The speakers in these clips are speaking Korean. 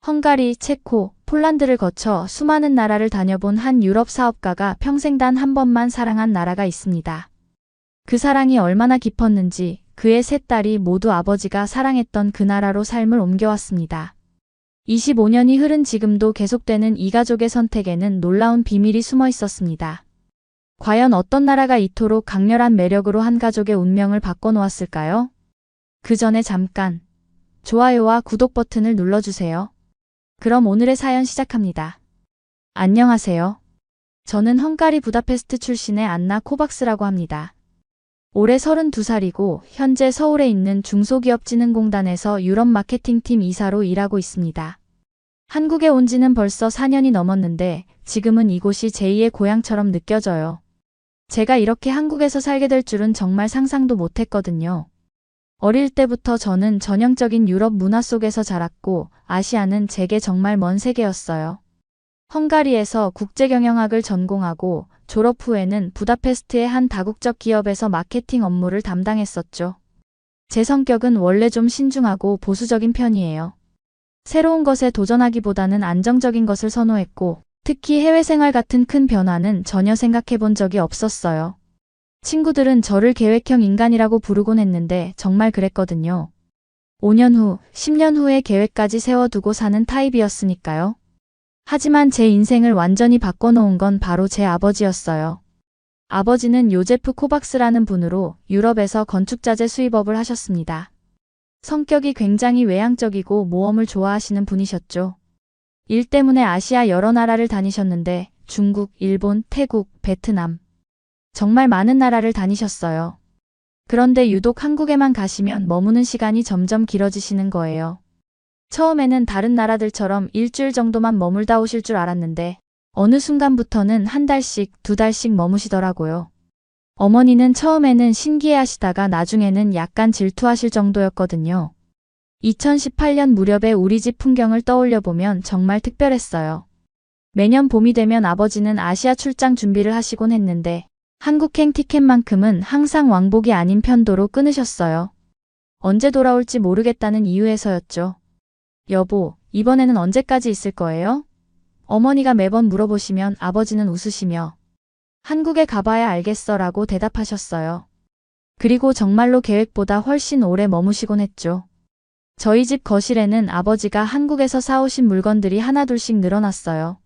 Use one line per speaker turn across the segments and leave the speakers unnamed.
헝가리, 체코, 폴란드를 거쳐 수많은 나라를 다녀본 한 유럽 사업가가 평생 단 한 번만 사랑한 나라가 있습니다. 그 사랑이 얼마나 깊었는지 그의 세 딸이 모두 아버지가 사랑했던 그 나라로 삶을 옮겨왔습니다. 25년이 흐른 지금도 계속되는 이 가족의 선택에는 놀라운 비밀이 숨어 있었습니다. 과연 어떤 나라가 이토록 강렬한 매력으로 한 가족의 운명을 바꿔놓았을까요? 그 전에 잠깐 좋아요와 구독 버튼을 눌러주세요. 그럼 오늘의 사연 시작합니다. 안녕하세요. 저는 헝가리 부다페스트 출신의 안나 코박스라고 합니다. 올해 32살이고 현재 서울에 있는 중소기업진흥공단에서 유럽 마케팅팀 이사로 일하고 있습니다. 한국에 온 지는 벌써 4년이 넘었는데 지금은 이곳이 제2의 고향처럼 느껴져요. 제가 이렇게 한국에서 살게 될 줄은 정말 상상도 못했거든요. 어릴 때부터 저는 전형적인 유럽 문화 속에서 자랐고 아시아는 제게 정말 먼 세계였어요. 헝가리에서 국제경영학을 전공하고 졸업 후에는 부다페스트의 한 다국적 기업에서 마케팅 업무를 담당했었죠. 제 성격은 원래 좀 신중하고 보수적인 편이에요. 새로운 것에 도전하기보다는 안정적인 것을 선호했고 특히 해외 생활 같은 큰 변화는 전혀 생각해 본 적이 없었어요. 친구들은 저를 계획형 인간이라고 부르곤 했는데 정말 그랬거든요. 5년 후, 10년 후의 계획까지 세워두고 사는 타입이었으니까요. 하지만 제 인생을 완전히 바꿔놓은 건 바로 제 아버지였어요. 아버지는 요제프 코박스라는 분으로 유럽에서 건축자재 수입업을 하셨습니다. 성격이 굉장히 외향적이고 모험을 좋아하시는 분이셨죠. 일 때문에 아시아 여러 나라를 다니셨는데 중국, 일본, 태국, 베트남 정말 많은 나라를 다니셨어요. 그런데 유독 한국에만 가시면 머무는 시간이 점점 길어지시는 거예요. 처음에는 다른 나라들처럼 일주일 정도만 머물다 오실 줄 알았는데 어느 순간부터는 한 달씩, 두 달씩 머무시더라고요. 어머니는 처음에는 신기해하시다가 나중에는 약간 질투하실 정도였거든요. 2018년 무렵에 우리 집 풍경을 떠올려 보면 정말 특별했어요. 매년 봄이 되면 아버지는 아시아 출장 준비를 하시곤 했는데 한국행 티켓만큼은 항상 왕복이 아닌 편도로 끊으셨어요. 언제 돌아올지 모르겠다는 이유에서였죠. 여보, 이번에는 언제까지 있을 거예요? 어머니가 매번 물어보시면 아버지는 웃으시며 한국에 가봐야 알겠어 라고 대답하셨어요. 그리고 정말로 계획보다 훨씬 오래 머무시곤 했죠. 저희 집 거실에는 아버지가 한국에서 사오신 물건들이 하나둘씩 늘어났어요.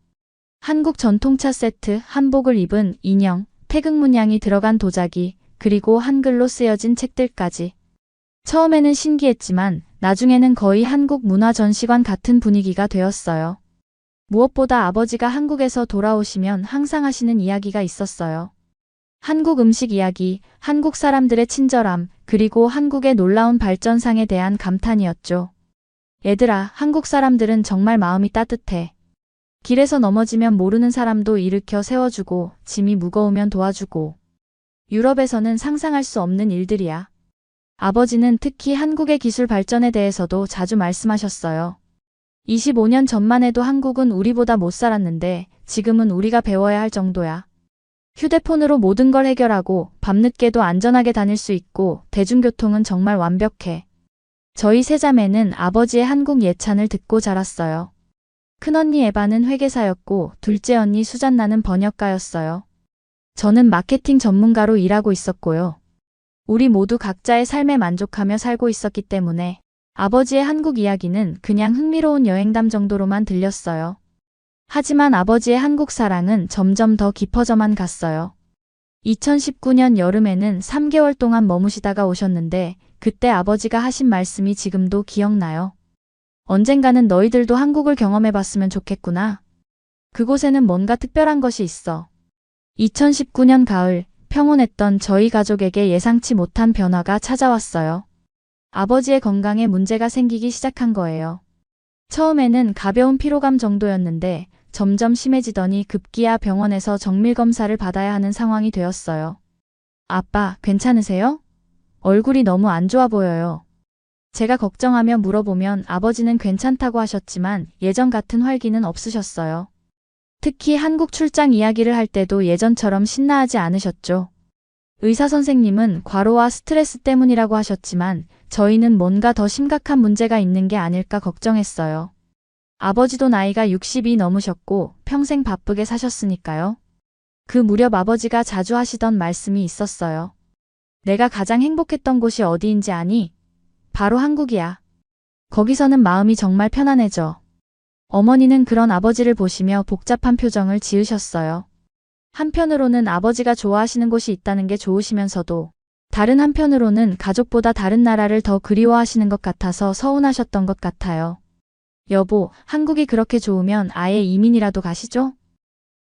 한국 전통차 세트, 한복을 입은 인형, 태극 문양이 들어간 도자기, 그리고 한글로 쓰여진 책들까지. 처음에는 신기했지만 나중에는 거의 한국 문화전시관 같은 분위기가 되었어요. 무엇보다 아버지가 한국에서 돌아오시면 항상 하시는 이야기가 있었어요. 한국 음식 이야기, 한국 사람들의 친절함, 그리고 한국의 놀라운 발전상에 대한 감탄이었죠. 얘들아, 한국 사람들은 정말 마음이 따뜻해. 길에서 넘어지면 모르는 사람도 일으켜 세워주고 짐이 무거우면 도와주고 유럽에서는 상상할 수 없는 일들이야. 아버지는 특히 한국의 기술 발전에 대해서도 자주 말씀하셨어요. 25년 전만 해도 한국은 우리보다 못 살았는데 지금은 우리가 배워야 할 정도야. 휴대폰으로 모든 걸 해결하고 밤늦게도 안전하게 다닐 수 있고 대중교통은 정말 완벽해. 저희 세자매는 아버지의 한국 예찬을 듣고 자랐어요. 큰언니 에바는 회계사였고 둘째 언니 수잔나는 번역가였어요. 저는 마케팅 전문가로 일하고 있었고요. 우리 모두 각자의 삶에 만족하며 살고 있었기 때문에 아버지의 한국 이야기는 그냥 흥미로운 여행담 정도로만 들렸어요. 하지만 아버지의 한국 사랑은 점점 더 깊어져만 갔어요. 2019년 여름에는 3개월 동안 머무시다가 오셨는데 그때 아버지가 하신 말씀이 지금도 기억나요. 언젠가는 너희들도 한국을 경험해봤으면 좋겠구나. 그곳에는 뭔가 특별한 것이 있어. 2019년 가을, 평온했던 저희 가족에게 예상치 못한 변화가 찾아왔어요. 아버지의 건강에 문제가 생기기 시작한 거예요. 처음에는 가벼운 피로감 정도였는데 점점 심해지더니 급기야 병원에서 정밀검사를 받아야 하는 상황이 되었어요. 아빠, 괜찮으세요? 얼굴이 너무 안 좋아 보여요. 제가 걱정하며 물어보면 아버지는 괜찮다고 하셨지만 예전 같은 활기는 없으셨어요. 특히 한국 출장 이야기를 할 때도 예전처럼 신나하지 않으셨죠. 의사 선생님은 과로와 스트레스 때문이라고 하셨지만 저희는 뭔가 더 심각한 문제가 있는 게 아닐까 걱정했어요. 아버지도 나이가 60이 넘으셨고 평생 바쁘게 사셨으니까요. 그 무렵 아버지가 자주 하시던 말씀이 있었어요. 내가 가장 행복했던 곳이 어디인지 아니? 바로 한국이야. 거기서는 마음이 정말 편안해져. 어머니는 그런 아버지를 보시며 복잡한 표정을 지으셨어요. 한편으로는 아버지가 좋아하시는 곳이 있다는 게 좋으시면서도 다른 한편으로는 가족보다 다른 나라를 더 그리워하시는 것 같아서 서운하셨던 것 같아요. 여보, 한국이 그렇게 좋으면 아예 이민이라도 가시죠?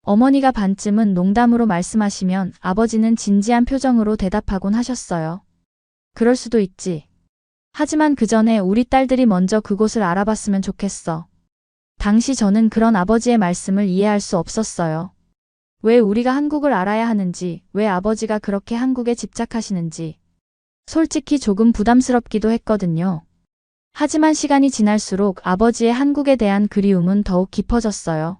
어머니가 반쯤은 농담으로 말씀하시면 아버지는 진지한 표정으로 대답하곤 하셨어요. 그럴 수도 있지. 하지만 그 전에 우리 딸들이 먼저 그곳을 알아봤으면 좋겠어. 당시 저는 그런 아버지의 말씀을 이해할 수 없었어요. 왜 우리가 한국을 알아야 하는지, 왜 아버지가 그렇게 한국에 집착하시는지. 솔직히 조금 부담스럽기도 했거든요. 하지만 시간이 지날수록 아버지의 한국에 대한 그리움은 더욱 깊어졌어요.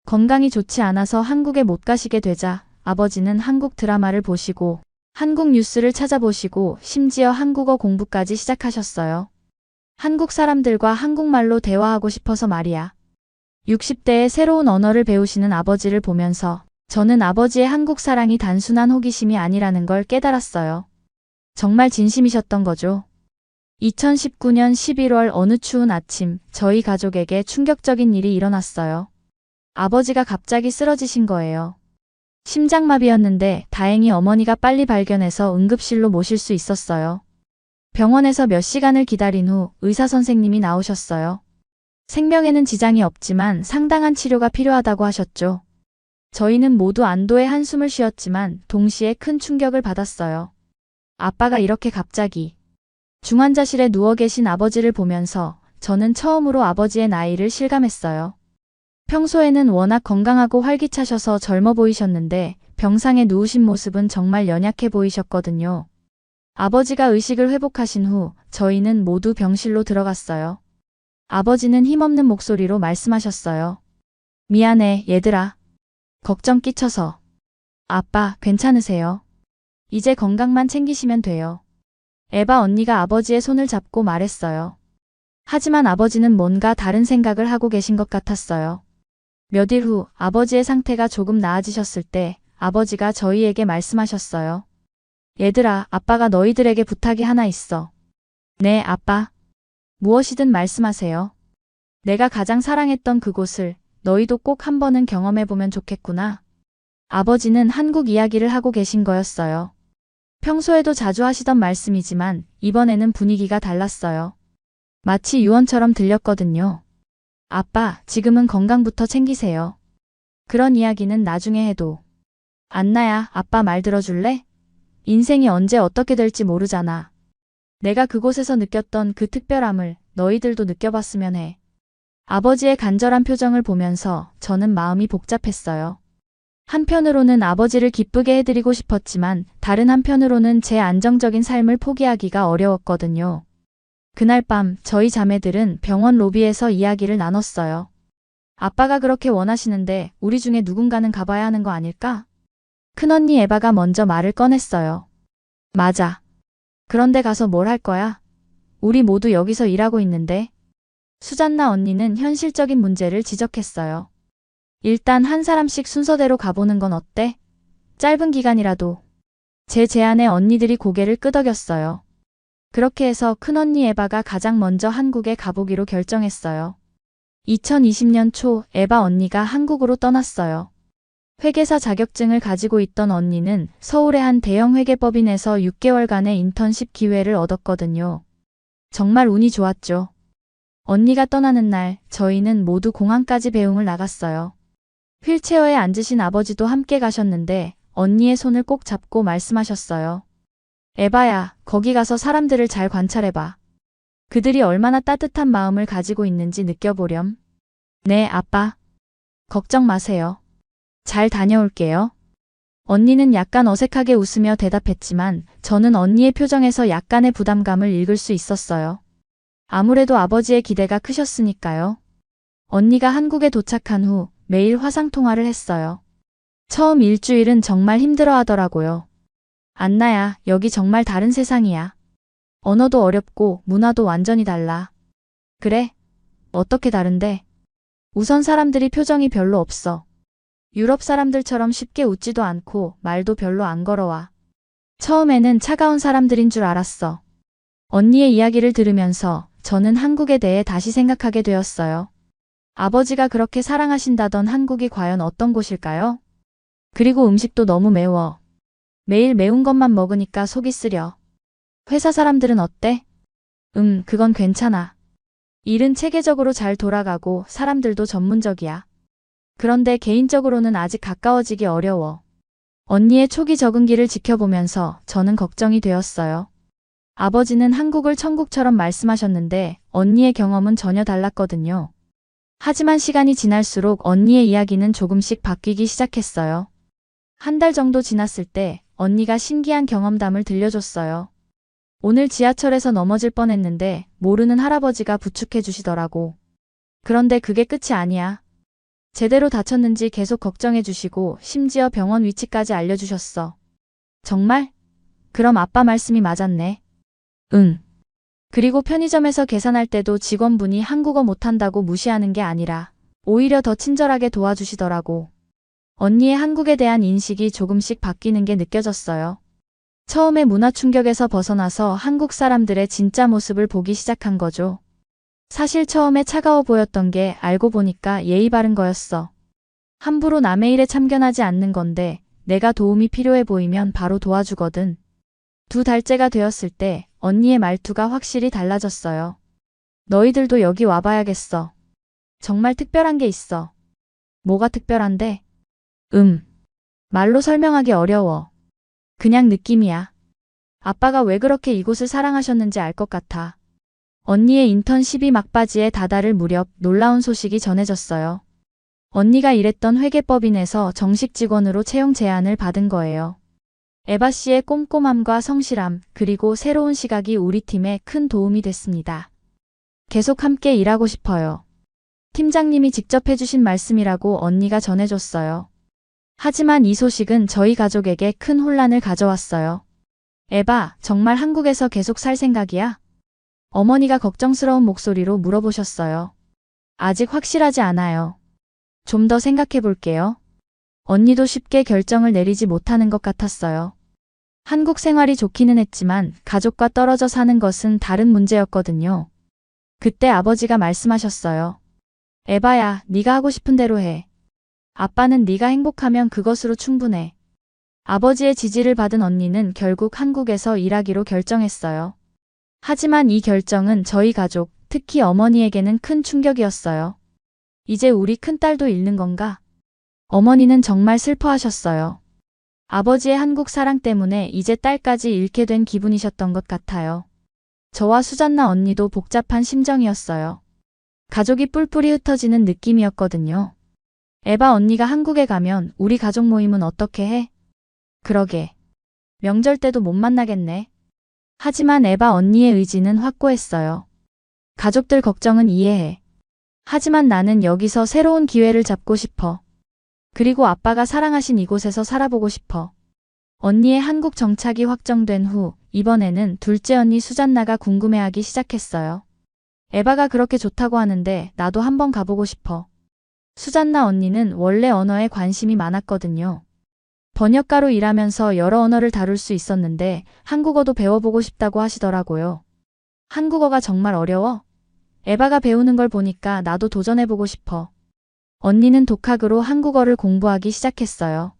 건강이 좋지 않아서 한국에 못 가시게 되자 아버지는 한국 드라마를 보시고 한국 뉴스를 찾아보시고 심지어 한국어 공부까지 시작하셨어요. 한국 사람들과 한국말로 대화하고 싶어서 말이야. 60대에 새로운 언어를 배우시는 아버지를 보면서 저는 아버지의 한국 사랑이 단순한 호기심이 아니라는 걸 깨달았어요. 정말 진심이셨던 거죠. 2019년 11월 어느 추운 아침, 저희 가족에게 충격적인 일이 일어났어요. 아버지가 갑자기 쓰러지신 거예요. 심장마비였는데 다행히 어머니가 빨리 발견해서 응급실로 모실 수 있었어요. 병원에서 몇 시간을 기다린 후 의사 선생님이 나오셨어요. 생명에는 지장이 없지만 상당한 치료가 필요하다고 하셨죠. 저희는 모두 안도의 한숨을 쉬었지만 동시에 큰 충격을 받았어요. 아빠가 이렇게 갑자기. 중환자실에 누워 계신 아버지를 보면서 저는 처음으로 아버지의 나이를 실감했어요. 평소에는 워낙 건강하고 활기차셔서 젊어 보이셨는데 병상에 누우신 모습은 정말 연약해 보이셨거든요. 아버지가 의식을 회복하신 후 저희는 모두 병실로 들어갔어요. 아버지는 힘없는 목소리로 말씀하셨어요. 미안해, 얘들아. 걱정 끼쳐서. 아빠, 괜찮으세요? 이제 건강만 챙기시면 돼요. 에바 언니가 아버지의 손을 잡고 말했어요. 하지만 아버지는 뭔가 다른 생각을 하고 계신 것 같았어요. 몇 일 후 아버지의 상태가 조금 나아지셨을 때 아버지가 저희에게 말씀하셨어요. 얘들아, 아빠가 너희들에게 부탁이 하나 있어. 네, 아빠. 무엇이든 말씀하세요. 내가 가장 사랑했던 그곳을 너희도 꼭 한 번은 경험해보면 좋겠구나. 아버지는 한국 이야기를 하고 계신 거였어요. 평소에도 자주 하시던 말씀이지만 이번에는 분위기가 달랐어요. 마치 유언처럼 들렸거든요. 아빠, 지금은 건강부터 챙기세요. 그런 이야기는 나중에 해도. 안나야, 아빠 말 들어줄래? 인생이 언제 어떻게 될지 모르잖아. 내가 그곳에서 느꼈던 그 특별함을 너희들도 느껴봤으면 해. 아버지의 간절한 표정을 보면서 저는 마음이 복잡했어요. 한편으로는 아버지를 기쁘게 해드리고 싶었지만 다른 한편으로는 제 안정적인 삶을 포기하기가 어려웠거든요. 그날 밤 저희 자매들은 병원 로비에서 이야기를 나눴어요. 아빠가 그렇게 원하시는데 우리 중에 누군가는 가봐야 하는 거 아닐까? 큰언니 에바가 먼저 말을 꺼냈어요. 맞아. 그런데 가서 뭘 할 거야? 우리 모두 여기서 일하고 있는데. 수잔나 언니는 현실적인 문제를 지적했어요. 일단 한 사람씩 순서대로 가보는 건 어때? 짧은 기간이라도. 제 제안에 언니들이 고개를 끄덕였어요. 그렇게 해서 큰언니 에바가 가장 먼저 한국에 가보기로 결정했어요. 2020년 초 에바 언니가 한국으로 떠났어요. 회계사 자격증을 가지고 있던 언니는 서울의 한 대형 회계법인에서 6개월간의 인턴십 기회를 얻었거든요. 정말 운이 좋았죠. 언니가 떠나는 날 저희는 모두 공항까지 배웅을 나갔어요. 휠체어에 앉으신 아버지도 함께 가셨는데 언니의 손을 꼭 잡고 말씀하셨어요. 에바야, 거기 가서 사람들을 잘 관찰해봐. 그들이 얼마나 따뜻한 마음을 가지고 있는지 느껴보렴. 네, 아빠. 걱정 마세요. 잘 다녀올게요. 언니는 약간 어색하게 웃으며 대답했지만 저는 언니의 표정에서 약간의 부담감을 읽을 수 있었어요. 아무래도 아버지의 기대가 크셨으니까요. 언니가 한국에 도착한 후 매일 화상통화를 했어요. 처음 일주일은 정말 힘들어 하더라고요. 안나야, 여기 정말 다른 세상이야. 언어도 어렵고 문화도 완전히 달라. 그래? 어떻게 다른데? 우선 사람들이 표정이 별로 없어. 유럽 사람들처럼 쉽게 웃지도 않고 말도 별로 안 걸어와. 처음에는 차가운 사람들인 줄 알았어. 언니의 이야기를 들으면서 저는 한국에 대해 다시 생각하게 되었어요. 아버지가 그렇게 사랑하신다던 한국이 과연 어떤 곳일까요? 그리고 음식도 너무 매워. 매일 매운 것만 먹으니까 속이 쓰려. 회사 사람들은 어때? 그건 괜찮아. 일은 체계적으로 잘 돌아가고 사람들도 전문적이야. 그런데 개인적으로는 아직 가까워지기 어려워. 언니의 초기 적응기를 지켜보면서 저는 걱정이 되었어요. 아버지는 한국을 천국처럼 말씀하셨는데 언니의 경험은 전혀 달랐거든요. 하지만 시간이 지날수록 언니의 이야기는 조금씩 바뀌기 시작했어요. 한 달 정도 지났을 때 언니가 신기한 경험담을 들려줬어요. 오늘 지하철에서 넘어질 뻔했는데 모르는 할아버지가 부축해 주시더라고. 그런데 그게 끝이 아니야. 제대로 다쳤는지 계속 걱정해 주시고 심지어 병원 위치까지 알려주셨어. 정말? 그럼 아빠 말씀이 맞았네. 응. 그리고 편의점에서 계산할 때도 직원분이 한국어 못한다고 무시하는 게 아니라 오히려 더 친절하게 도와주시더라고. 언니의 한국에 대한 인식이 조금씩 바뀌는 게 느껴졌어요. 처음에 문화 충격에서 벗어나서 한국 사람들의 진짜 모습을 보기 시작한 거죠. 사실 처음에 차가워 보였던 게 알고 보니까 예의 바른 거였어. 함부로 남의 일에 참견하지 않는 건데 내가 도움이 필요해 보이면 바로 도와주거든. 2달째가 되었을 때 언니의 말투가 확실히 달라졌어요. 너희들도 여기 와봐야겠어. 정말 특별한 게 있어. 뭐가 특별한데? 말로 설명하기 어려워. 그냥 느낌이야. 아빠가 왜 그렇게 이곳을 사랑하셨는지 알 것 같아. 언니의 인턴십이 막바지에 다다를 무렵 놀라운 소식이 전해졌어요. 언니가 일했던 회계법인에서 정식 직원으로 채용 제안을 받은 거예요. 에바 씨의 꼼꼼함과 성실함, 그리고 새로운 시각이 우리 팀에 큰 도움이 됐습니다. 계속 함께 일하고 싶어요. 팀장님이 직접 해주신 말씀이라고 언니가 전해줬어요. 하지만 이 소식은 저희 가족에게 큰 혼란을 가져왔어요. 에바, 정말 한국에서 계속 살 생각이야? 어머니가 걱정스러운 목소리로 물어보셨어요. 아직 확실하지 않아요. 좀 더 생각해 볼게요. 언니도 쉽게 결정을 내리지 못하는 것 같았어요. 한국 생활이 좋기는 했지만 가족과 떨어져 사는 것은 다른 문제였거든요. 그때 아버지가 말씀하셨어요. 에바야, 네가 하고 싶은 대로 해. 아빠는 네가 행복하면 그것으로 충분해. 아버지의 지지를 받은 언니는 결국 한국에서 일하기로 결정했어요. 하지만 이 결정은 저희 가족, 특히 어머니에게는 큰 충격이었어요. 이제 우리 큰딸도 잃는 건가? 어머니는 정말 슬퍼하셨어요. 아버지의 한국 사랑 때문에 이제 딸까지 잃게 된 기분이셨던 것 같아요. 저와 수잔나 언니도 복잡한 심정이었어요. 가족이 뿔뿔이 흩어지는 느낌이었거든요. 에바 언니가 한국에 가면 우리 가족 모임은 어떻게 해? 그러게. 명절 때도 못 만나겠네. 하지만 에바 언니의 의지는 확고했어요. 가족들 걱정은 이해해. 하지만 나는 여기서 새로운 기회를 잡고 싶어. 그리고 아빠가 사랑하신 이곳에서 살아보고 싶어. 언니의 한국 정착이 확정된 후 이번에는 둘째 언니 수잔나가 궁금해하기 시작했어요. 에바가 그렇게 좋다고 하는데 나도 한번 가보고 싶어. 수잔나 언니는 원래 언어에 관심이 많았거든요. 번역가로 일하면서 여러 언어를 다룰 수 있었는데 한국어도 배워보고 싶다고 하시더라고요. 한국어가 정말 어려워? 에바가 배우는 걸 보니까 나도 도전해보고 싶어. 언니는 독학으로 한국어를 공부하기 시작했어요.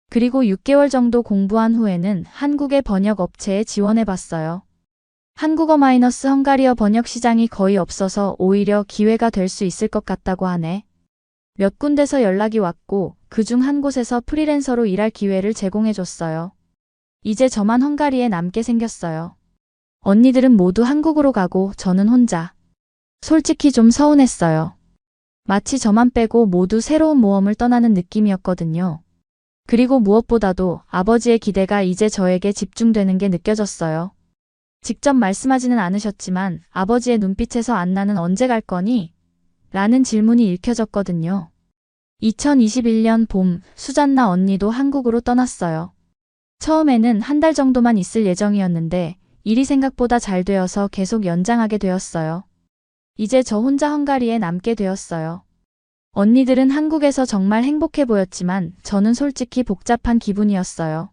그리고 6개월 정도 공부한 후에는 한국의 번역 업체에 지원해봤어요. 한국어 마이너스 헝가리어 번역 시장이 거의 없어서 오히려 기회가 될 수 있을 것 같다고 하네. 몇 군데서 연락이 왔고 그중 한 곳에서 프리랜서로 일할 기회를 제공해줬어요. 이제 저만 헝가리에 남게 생겼어요. 언니들은 모두 한국으로 가고 저는 혼자. 솔직히 좀 서운했어요. 마치 저만 빼고 모두 새로운 모험을 떠나는 느낌이었거든요. 그리고 무엇보다도 아버지의 기대가 이제 저에게 집중되는 게 느껴졌어요. 직접 말씀하지는 않으셨지만 아버지의 눈빛에서 안나는 언제 갈 거니? 라는 질문이 읽혀졌거든요. 2021년 봄, 수잔나 언니도 한국으로 떠났어요. 처음에는 한 달 정도만 있을 예정이었는데 일이 생각보다 잘 되어서 계속 연장하게 되었어요. 이제 저 혼자 헝가리에 남게 되었어요. 언니들은 한국에서 정말 행복해 보였지만 저는 솔직히 복잡한 기분이었어요.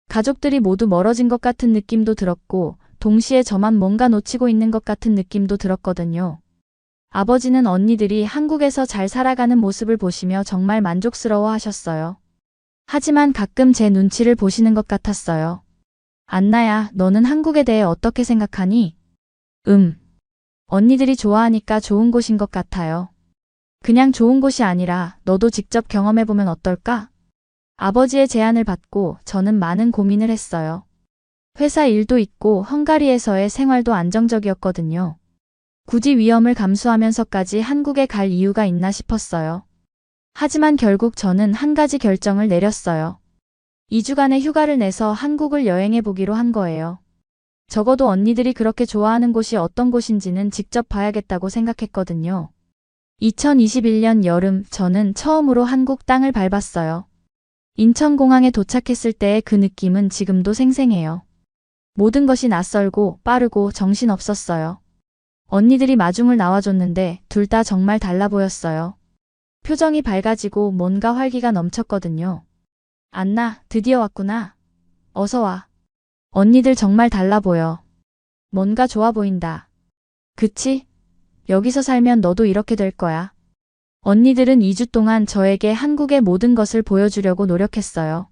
가족들이 모두 멀어진 것 같은 느낌도 들었고 동시에 저만 뭔가 놓치고 있는 것 같은 느낌도 들었거든요. 아버지는 언니들이 한국에서 잘 살아가는 모습을 보시며 정말 만족스러워 하셨어요. 하지만 가끔 제 눈치를 보시는 것 같았어요. 안나야, 너는 한국에 대해 어떻게 생각하니? 언니들이 좋아하니까 좋은 곳인 것 같아요. 그냥 좋은 곳이 아니라 너도 직접 경험해보면 어떨까? 아버지의 제안을 받고 저는 많은 고민을 했어요. 회사 일도 있고 헝가리에서의 생활도 안정적이었거든요. 굳이 위험을 감수하면서까지 한국에 갈 이유가 있나 싶었어요. 하지만 결국 저는 한 가지 결정을 내렸어요. 2주간의 휴가를 내서 한국을 여행해 보기로 한 거예요. 적어도 언니들이 그렇게 좋아하는 곳이 어떤 곳인지는 직접 봐야겠다고 생각했거든요. 2021년 여름 저는 처음으로 한국 땅을 밟았어요. 인천공항에 도착했을 때의 그 느낌은 지금도 생생해요. 모든 것이 낯설고 빠르고 정신없었어요. 언니들이 마중을 나와줬는데 둘 다 정말 달라 보였어요. 표정이 밝아지고 뭔가 활기가 넘쳤거든요. 안나, 드디어 왔구나. 어서 와. 언니들 정말 달라 보여. 뭔가 좋아 보인다. 그치? 여기서 살면 너도 이렇게 될 거야. 언니들은 2주 동안 저에게 한국의 모든 것을 보여주려고 노력했어요.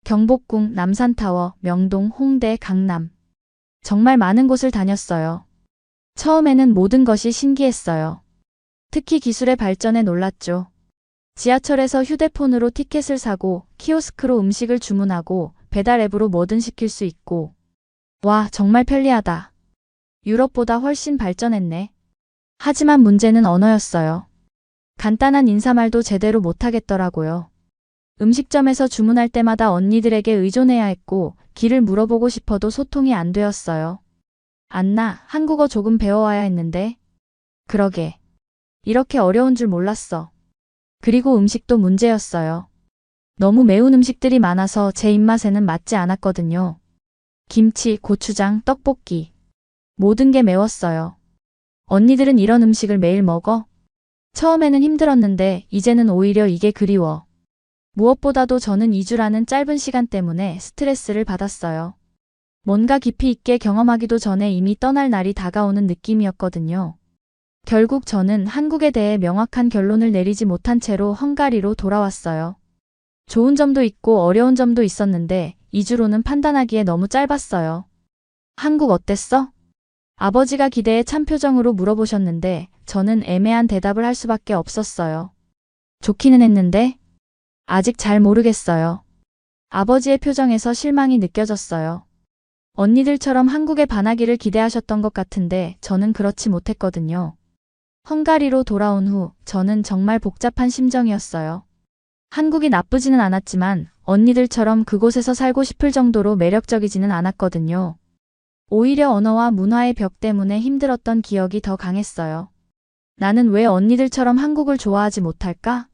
경복궁, 남산타워, 명동, 홍대, 강남. 정말 많은 곳을 다녔어요. 처음에는 모든 것이 신기했어요. 특히 기술의 발전에 놀랐죠. 지하철에서 휴대폰으로 티켓을 사고 키오스크로 음식을 주문하고 배달 앱으로 뭐든 시킬 수 있고. 와, 정말 편리하다. 유럽보다 훨씬 발전했네. 하지만 문제는 언어였어요. 간단한 인사말도 제대로 못하겠더라고요. 음식점에서 주문할 때마다 언니들에게 의존해야 했고 길을 물어보고 싶어도 소통이 안 되었어요. 안나, 한국어 조금 배워와야 했는데. 그러게. 이렇게 어려운 줄 몰랐어. 그리고 음식도 문제였어요. 너무 매운 음식들이 많아서 제 입맛에는 맞지 않았거든요. 김치, 고추장, 떡볶이. 모든 게 매웠어요. 언니들은 이런 음식을 매일 먹어? 처음에는 힘들었는데 이제는 오히려 이게 그리워. 무엇보다도 저는 2주라는 짧은 시간 때문에 스트레스를 받았어요. 뭔가 깊이 있게 경험하기도 전에 이미 떠날 날이 다가오는 느낌이었거든요. 결국 저는 한국에 대해 명확한 결론을 내리지 못한 채로 헝가리로 돌아왔어요. 좋은 점도 있고 어려운 점도 있었는데 2주로는 판단하기에 너무 짧았어요. 한국 어땠어? 아버지가 기대에 찬 표정으로 물어보셨는데 저는 애매한 대답을 할 수밖에 없었어요. 좋기는 했는데 아직 잘 모르겠어요. 아버지의 표정에서 실망이 느껴졌어요. 언니들처럼 한국에 반하기를 기대하셨던 것 같은데 저는 그렇지 못했거든요. 헝가리로 돌아온 후 저는 정말 복잡한 심정이었어요. 한국이 나쁘지는 않았지만 언니들처럼 그곳에서 살고 싶을 정도로 매력적이지는 않았거든요. 오히려 언어와 문화의 벽 때문에 힘들었던 기억이 더 강했어요. 나는 왜 언니들처럼 한국을 좋아하지 못할까?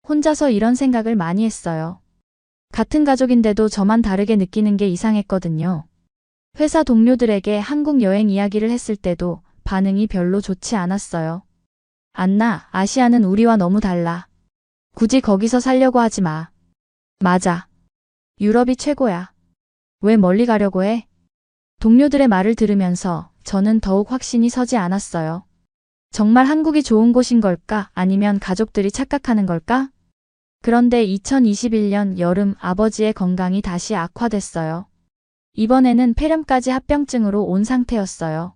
혼자서 이런 생각을 많이 했어요. 같은 가족인데도 저만 다르게 느끼는 게 이상했거든요. 회사 동료들에게 한국 여행 이야기를 했을 때도 반응이 별로 좋지 않았어요. 안나, 아시아는 우리와 너무 달라. 굳이 거기서 살려고 하지 마. 맞아. 유럽이 최고야. 왜 멀리 가려고 해? 동료들의 말을 들으면서 저는 더욱 확신이 서지 않았어요. 정말 한국이 좋은 곳인 걸까? 아니면 가족들이 착각하는 걸까? 그런데 2021년 여름 아버지의 건강이 다시 악화됐어요. 이번에는 폐렴까지 합병증으로 온 상태였어요.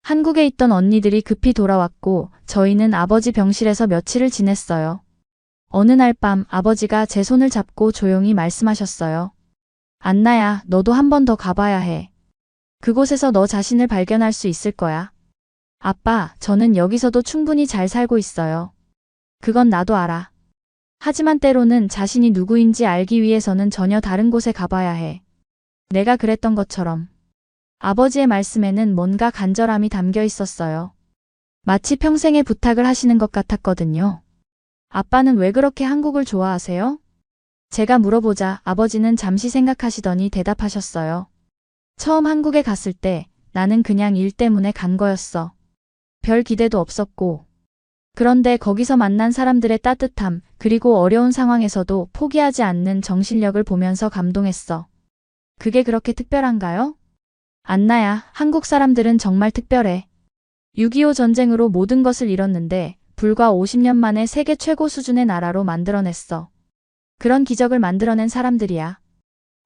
한국에 있던 언니들이 급히 돌아왔고 저희는 아버지 병실에서 며칠을 지냈어요. 어느 날 밤 아버지가 제 손을 잡고 조용히 말씀하셨어요. 안나야, 너도 한 번 더 가봐야 해. 그곳에서 너 자신을 발견할 수 있을 거야. 아빠, 저는 여기서도 충분히 잘 살고 있어요. 그건 나도 알아. 하지만 때로는 자신이 누구인지 알기 위해서는 전혀 다른 곳에 가봐야 해. 내가 그랬던 것처럼. 아버지의 말씀에는 뭔가 간절함이 담겨 있었어요. 마치 평생의 부탁을 하시는 것 같았거든요. 아빠는 왜 그렇게 한국을 좋아하세요? 제가 물어보자 아버지는 잠시 생각하시더니 대답하셨어요. 처음 한국에 갔을 때 나는 그냥 일 때문에 간 거였어. 별 기대도 없었고 그런데 거기서 만난 사람들의 따뜻함, 그리고 어려운 상황에서도 포기하지 않는 정신력을 보면서 감동했어. 그게 그렇게 특별한가요? 안나야, 한국 사람들은 정말 특별해. 6.25 전쟁으로 모든 것을 잃었는데 불과 50년 만에 세계 최고 수준의 나라로 만들어냈어. 그런 기적을 만들어낸 사람들이야.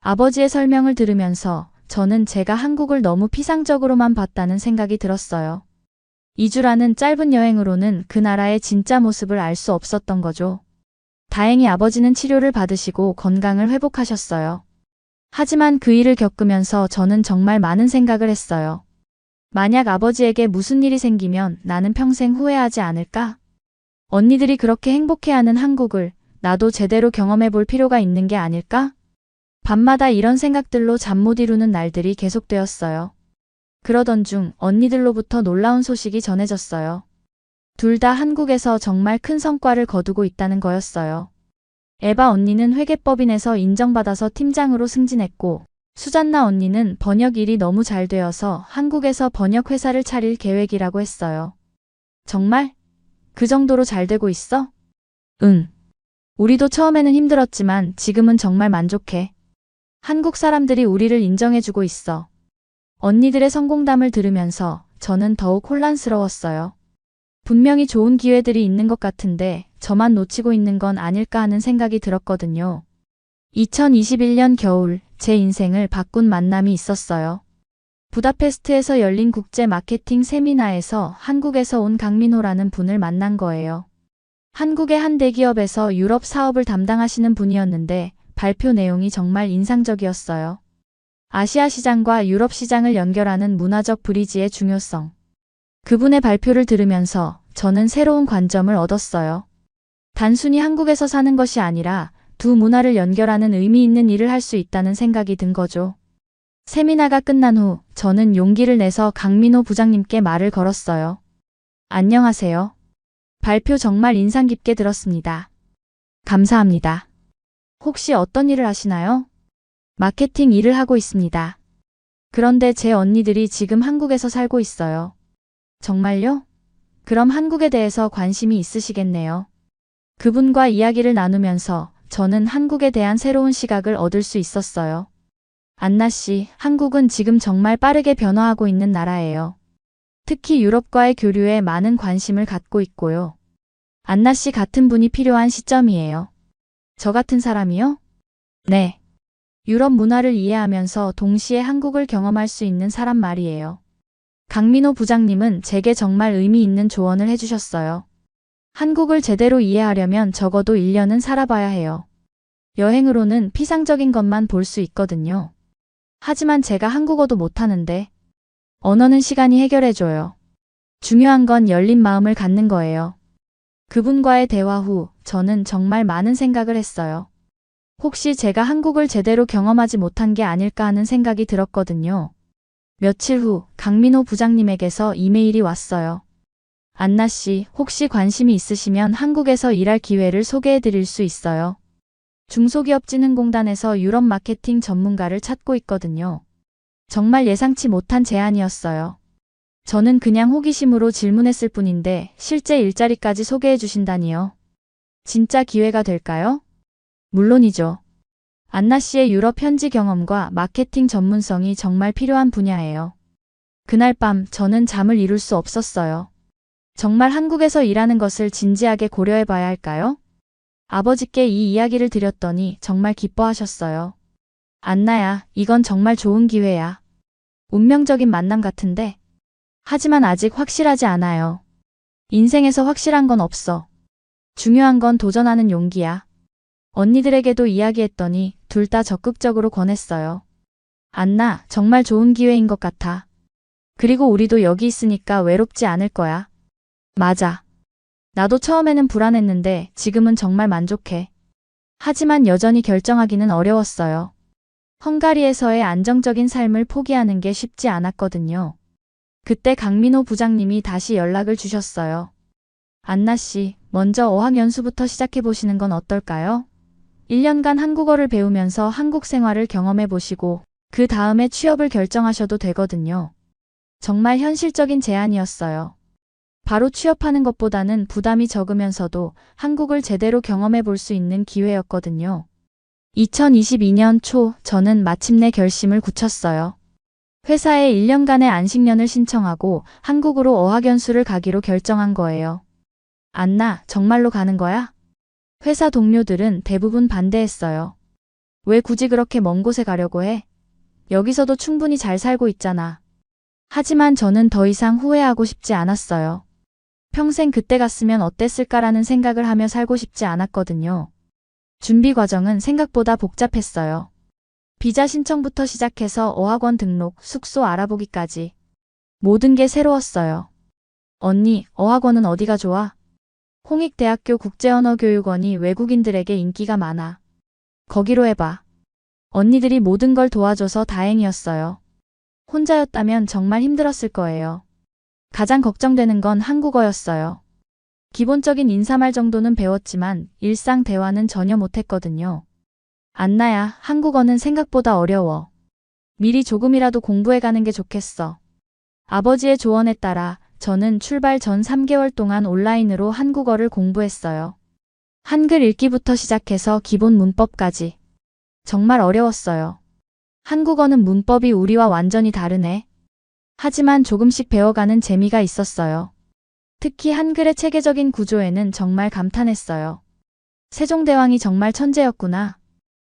아버지의 설명을 들으면서 저는 제가 한국을 너무 피상적으로만 봤다는 생각이 들었어요. 2주라는 짧은 여행으로는 그 나라의 진짜 모습을 알 수 없었던 거죠. 다행히 아버지는 치료를 받으시고 건강을 회복하셨어요. 하지만 그 일을 겪으면서 저는 정말 많은 생각을 했어요. 만약 아버지에게 무슨 일이 생기면 나는 평생 후회하지 않을까? 언니들이 그렇게 행복해하는 한국을 나도 제대로 경험해 볼 필요가 있는 게 아닐까? 밤마다 이런 생각들로 잠 못 이루는 날들이 계속되었어요. 그러던 중 언니들로부터 놀라운 소식이 전해졌어요. 둘 다 한국에서 정말 큰 성과를 거두고 있다는 거였어요. 에바 언니는 회계법인에서 인정받아서 팀장으로 승진했고, 수잔나 언니는 번역 일이 너무 잘 되어서 한국에서 번역 회사를 차릴 계획이라고 했어요. 정말? 그 정도로 잘 되고 있어? 응. 우리도 처음에는 힘들었지만 지금은 정말 만족해. 한국 사람들이 우리를 인정해주고 있어. 언니들의 성공담을 들으면서 저는 더욱 혼란스러웠어요. 분명히 좋은 기회들이 있는 것 같은데 저만 놓치고 있는 건 아닐까 하는 생각이 들었거든요. 2021년 겨울 제 인생을 바꾼 만남이 있었어요. 부다페스트에서 열린 국제 마케팅 세미나에서 한국에서 온 강민호라는 분을 만난 거예요. 한국의 한 대기업에서 유럽 사업을 담당하시는 분이었는데 발표 내용이 정말 인상적이었어요. 아시아 시장과 유럽 시장을 연결하는 문화적 브리지의 중요성. 그분의 발표를 들으면서 저는 새로운 관점을 얻었어요. 단순히 한국에서 사는 것이 아니라 두 문화를 연결하는 의미 있는 일을 할 수 있다는 생각이 든 거죠. 세미나가 끝난 후 저는 용기를 내서 강민호 부장님께 말을 걸었어요. 안녕하세요. 발표 정말 인상 깊게 들었습니다. 감사합니다. 혹시 어떤 일을 하시나요? 마케팅 일을 하고 있습니다. 그런데 제 언니들이 지금 한국에서 살고 있어요. 정말요? 그럼 한국에 대해서 관심이 있으시겠네요. 그분과 이야기를 나누면서 저는 한국에 대한 새로운 시각을 얻을 수 있었어요. 안나 씨, 한국은 지금 정말 빠르게 변화하고 있는 나라예요. 특히 유럽과의 교류에 많은 관심을 갖고 있고요. 안나 씨 같은 분이 필요한 시점이에요. 저 같은 사람이요? 네. 유럽 문화를 이해하면서 동시에 한국을 경험할 수 있는 사람 말이에요. 강민호 부장님은 제게 정말 의미 있는 조언을 해주셨어요. 한국을 제대로 이해하려면 적어도 1년은 살아봐야 해요. 여행으로는 피상적인 것만 볼 수 있거든요. 하지만 제가 한국어도 못하는데 언어는 시간이 해결해줘요. 중요한 건 열린 마음을 갖는 거예요. 그분과의 대화 후 저는 정말 많은 생각을 했어요. 혹시 제가 한국을 제대로 경험하지 못한 게 아닐까 하는 생각이 들었거든요. 며칠 후 강민호 부장님에게서 이메일이 왔어요. 안나 씨, 혹시 관심이 있으시면 한국에서 일할 기회를 소개해 드릴 수 있어요. 중소기업진흥공단에서 유럽 마케팅 전문가를 찾고 있거든요. 정말 예상치 못한 제안이었어요. 저는 그냥 호기심으로 질문했을 뿐인데 실제 일자리까지 소개해 주신다니요. 진짜 기회가 될까요? 물론이죠. 안나 씨의 유럽 현지 경험과 마케팅 전문성이 정말 필요한 분야예요. 그날 밤 저는 잠을 이룰 수 없었어요. 정말 한국에서 일하는 것을 진지하게 고려해 봐야 할까요? 아버지께 이 이야기를 드렸더니 정말 기뻐하셨어요. 안나야, 이건 정말 좋은 기회야. 운명적인 만남 같은데. 하지만 아직 확실하지 않아요. 인생에서 확실한 건 없어. 중요한 건 도전하는 용기야. 언니들에게도 이야기했더니 둘 다 적극적으로 권했어요. 안나, 정말 좋은 기회인 것 같아. 그리고 우리도 여기 있으니까 외롭지 않을 거야. 맞아. 나도 처음에는 불안했는데 지금은 정말 만족해. 하지만 여전히 결정하기는 어려웠어요. 헝가리에서의 안정적인 삶을 포기하는 게 쉽지 않았거든요. 그때 강민호 부장님이 다시 연락을 주셨어요. 안나 씨, 먼저 어학연수부터 시작해 보시는 건 어떨까요? 1년간 한국어를 배우면서 한국 생활을 경험해 보시고 그 다음에 취업을 결정하셔도 되거든요. 정말 현실적인 제안이었어요. 바로 취업하는 것보다는 부담이 적으면서도 한국을 제대로 경험해 볼 수 있는 기회였거든요. 2022년 초 저는 마침내 결심을 굳혔어요. 회사에 1년간의 안식년을 신청하고 한국으로 어학연수를 가기로 결정한 거예요. 안나, 정말로 가는 거야? 회사 동료들은 대부분 반대했어요. 왜 굳이 그렇게 먼 곳에 가려고 해? 여기서도 충분히 잘 살고 있잖아. 하지만 저는 더 이상 후회하고 싶지 않았어요. 평생 그때 갔으면 어땠을까라는 생각을 하며 살고 싶지 않았거든요. 준비 과정은 생각보다 복잡했어요. 비자 신청부터 시작해서 어학원 등록, 숙소 알아보기까지. 모든 게 새로웠어요. 언니, 어학원은 어디가 좋아? 홍익대학교 국제언어교육원이 외국인들에게 인기가 많아. 거기로 해봐. 언니들이 모든 걸 도와줘서 다행이었어요. 혼자였다면 정말 힘들었을 거예요. 가장 걱정되는 건 한국어였어요. 기본적인 인사말 정도는 배웠지만 일상 대화는 전혀 못했거든요. 안나야, 한국어는 생각보다 어려워. 미리 조금이라도 공부해가는 게 좋겠어. 아버지의 조언에 따라 저는 출발 전 3개월 동안 온라인으로 한국어를 공부했어요. 한글 읽기부터 시작해서 기본 문법까지. 정말 어려웠어요. 한국어는 문법이 우리와 완전히 다르네. 하지만 조금씩 배워가는 재미가 있었어요. 특히 한글의 체계적인 구조에는 정말 감탄했어요. 세종대왕이 정말 천재였구나.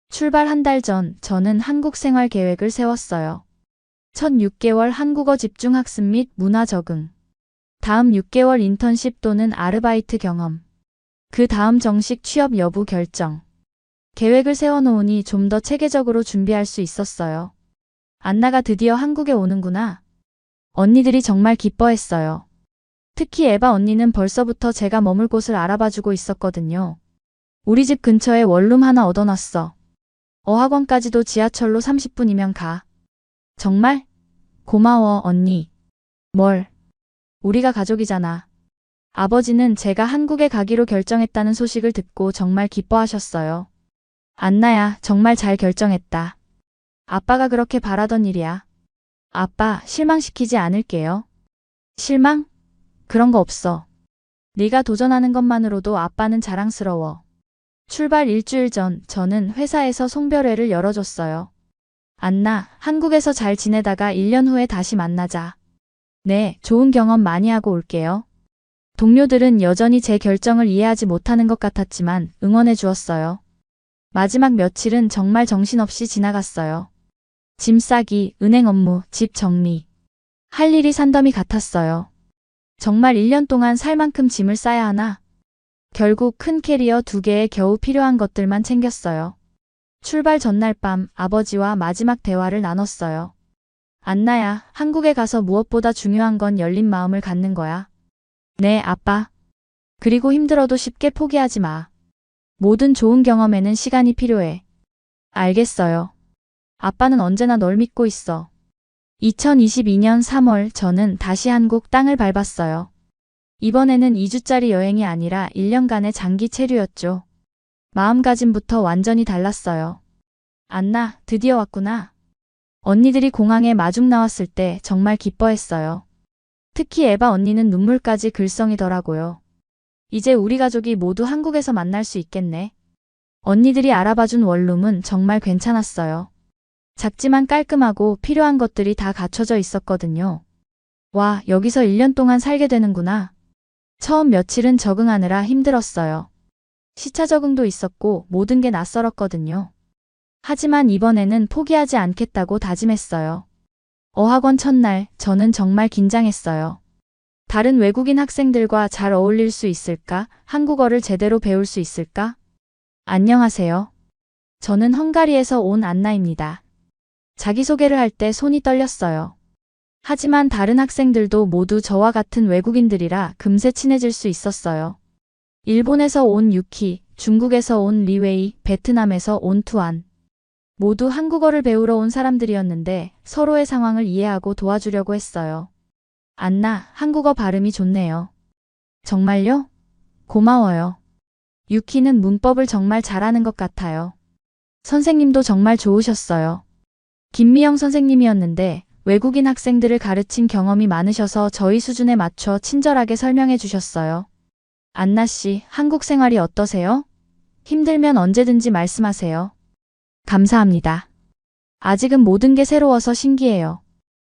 출발 한 달 전 저는 한국 생활 계획을 세웠어요. 첫 6개월 한국어 집중 학습 및 문화 적응. 다음 6개월 인턴십 또는 아르바이트 경험. 그 다음 정식 취업 여부 결정. 계획을 세워놓으니 좀 더 체계적으로 준비할 수 있었어요. 안나가 드디어 한국에 오는구나. 언니들이 정말 기뻐했어요. 특히 에바 언니는 벌써부터 제가 머물 곳을 알아봐주고 있었거든요. 우리 집 근처에 원룸 하나 얻어놨어. 어학원까지도 지하철로 30분이면 가. 정말? 고마워, 언니. 뭘? 우리가 가족이잖아. 아버지는 제가 한국에 가기로 결정했다는 소식을 듣고 정말 기뻐하셨어요. 안나야, 정말 잘 결정했다. 아빠가 그렇게 바라던 일이야. 아빠, 실망시키지 않을게요. 실망? 그런 거 없어. 네가 도전하는 것만으로도 아빠는 자랑스러워. 출발 일주일 전 저는 회사에서 송별회를 열어줬어요. 안나, 한국에서 잘 지내다가 1년 후에 다시 만나자. 네, 좋은 경험 많이 하고 올게요. 동료들은 여전히 제 결정을 이해하지 못하는 것 같았지만 응원해 주었어요. 마지막 며칠은 정말 정신없이 지나갔어요. 짐 싸기, 은행 업무, 집 정리. 할 일이 산더미 같았어요. 정말 1년 동안 살 만큼 짐을 싸야 하나? 결국 큰 캐리어 2개에 겨우 필요한 것들만 챙겼어요. 출발 전날 밤 아버지와 마지막 대화를 나눴어요. 안나야, 한국에 가서 무엇보다 중요한 건 열린 마음을 갖는 거야. 네, 아빠. 그리고 힘들어도 쉽게 포기하지 마. 모든 좋은 경험에는 시간이 필요해. 알겠어요. 아빠는 언제나 널 믿고 있어. 2022년 3월 저는 다시 한국 땅을 밟았어요. 이번에는 2주짜리 여행이 아니라 1년간의 장기 체류였죠. 마음가짐부터 완전히 달랐어요. 안나, 드디어 왔구나. 언니들이 공항에 마중 나왔을 때 정말 기뻐했어요. 특히 에바 언니는 눈물까지 글썽이더라고요. 이제 우리 가족이 모두 한국에서 만날 수 있겠네. 언니들이 알아봐준 원룸은 정말 괜찮았어요. 작지만 깔끔하고 필요한 것들이 다 갖춰져 있었거든요. 와, 여기서 1년 동안 살게 되는구나. 처음 며칠은 적응하느라 힘들었어요. 시차 적응도 있었고 모든 게 낯설었거든요. 하지만 이번에는 포기하지 않겠다고 다짐했어요. 어학원 첫날 저는 정말 긴장했어요. 다른 외국인 학생들과 잘 어울릴 수 있을까? 한국어를 제대로 배울 수 있을까? 안녕하세요. 저는 헝가리에서 온 안나입니다. 자기소개를 할 때 손이 떨렸어요. 하지만 다른 학생들도 모두 저와 같은 외국인들이라 금세 친해질 수 있었어요. 일본에서 온 유키, 중국에서 온 리웨이, 베트남에서 온 투안. 모두 한국어를 배우러 온 사람들이었는데 서로의 상황을 이해하고 도와주려고 했어요. 안나, 한국어 발음이 좋네요. 정말요? 고마워요. 유키는 문법을 정말 잘하는 것 같아요. 선생님도 정말 좋으셨어요. 김미영 선생님이었는데 외국인 학생들을 가르친 경험이 많으셔서 저희 수준에 맞춰 친절하게 설명해 주셨어요. 안나 씨, 한국 생활이 어떠세요? 힘들면 언제든지 말씀하세요. 감사합니다. 아직은 모든 게 새로워서 신기해요.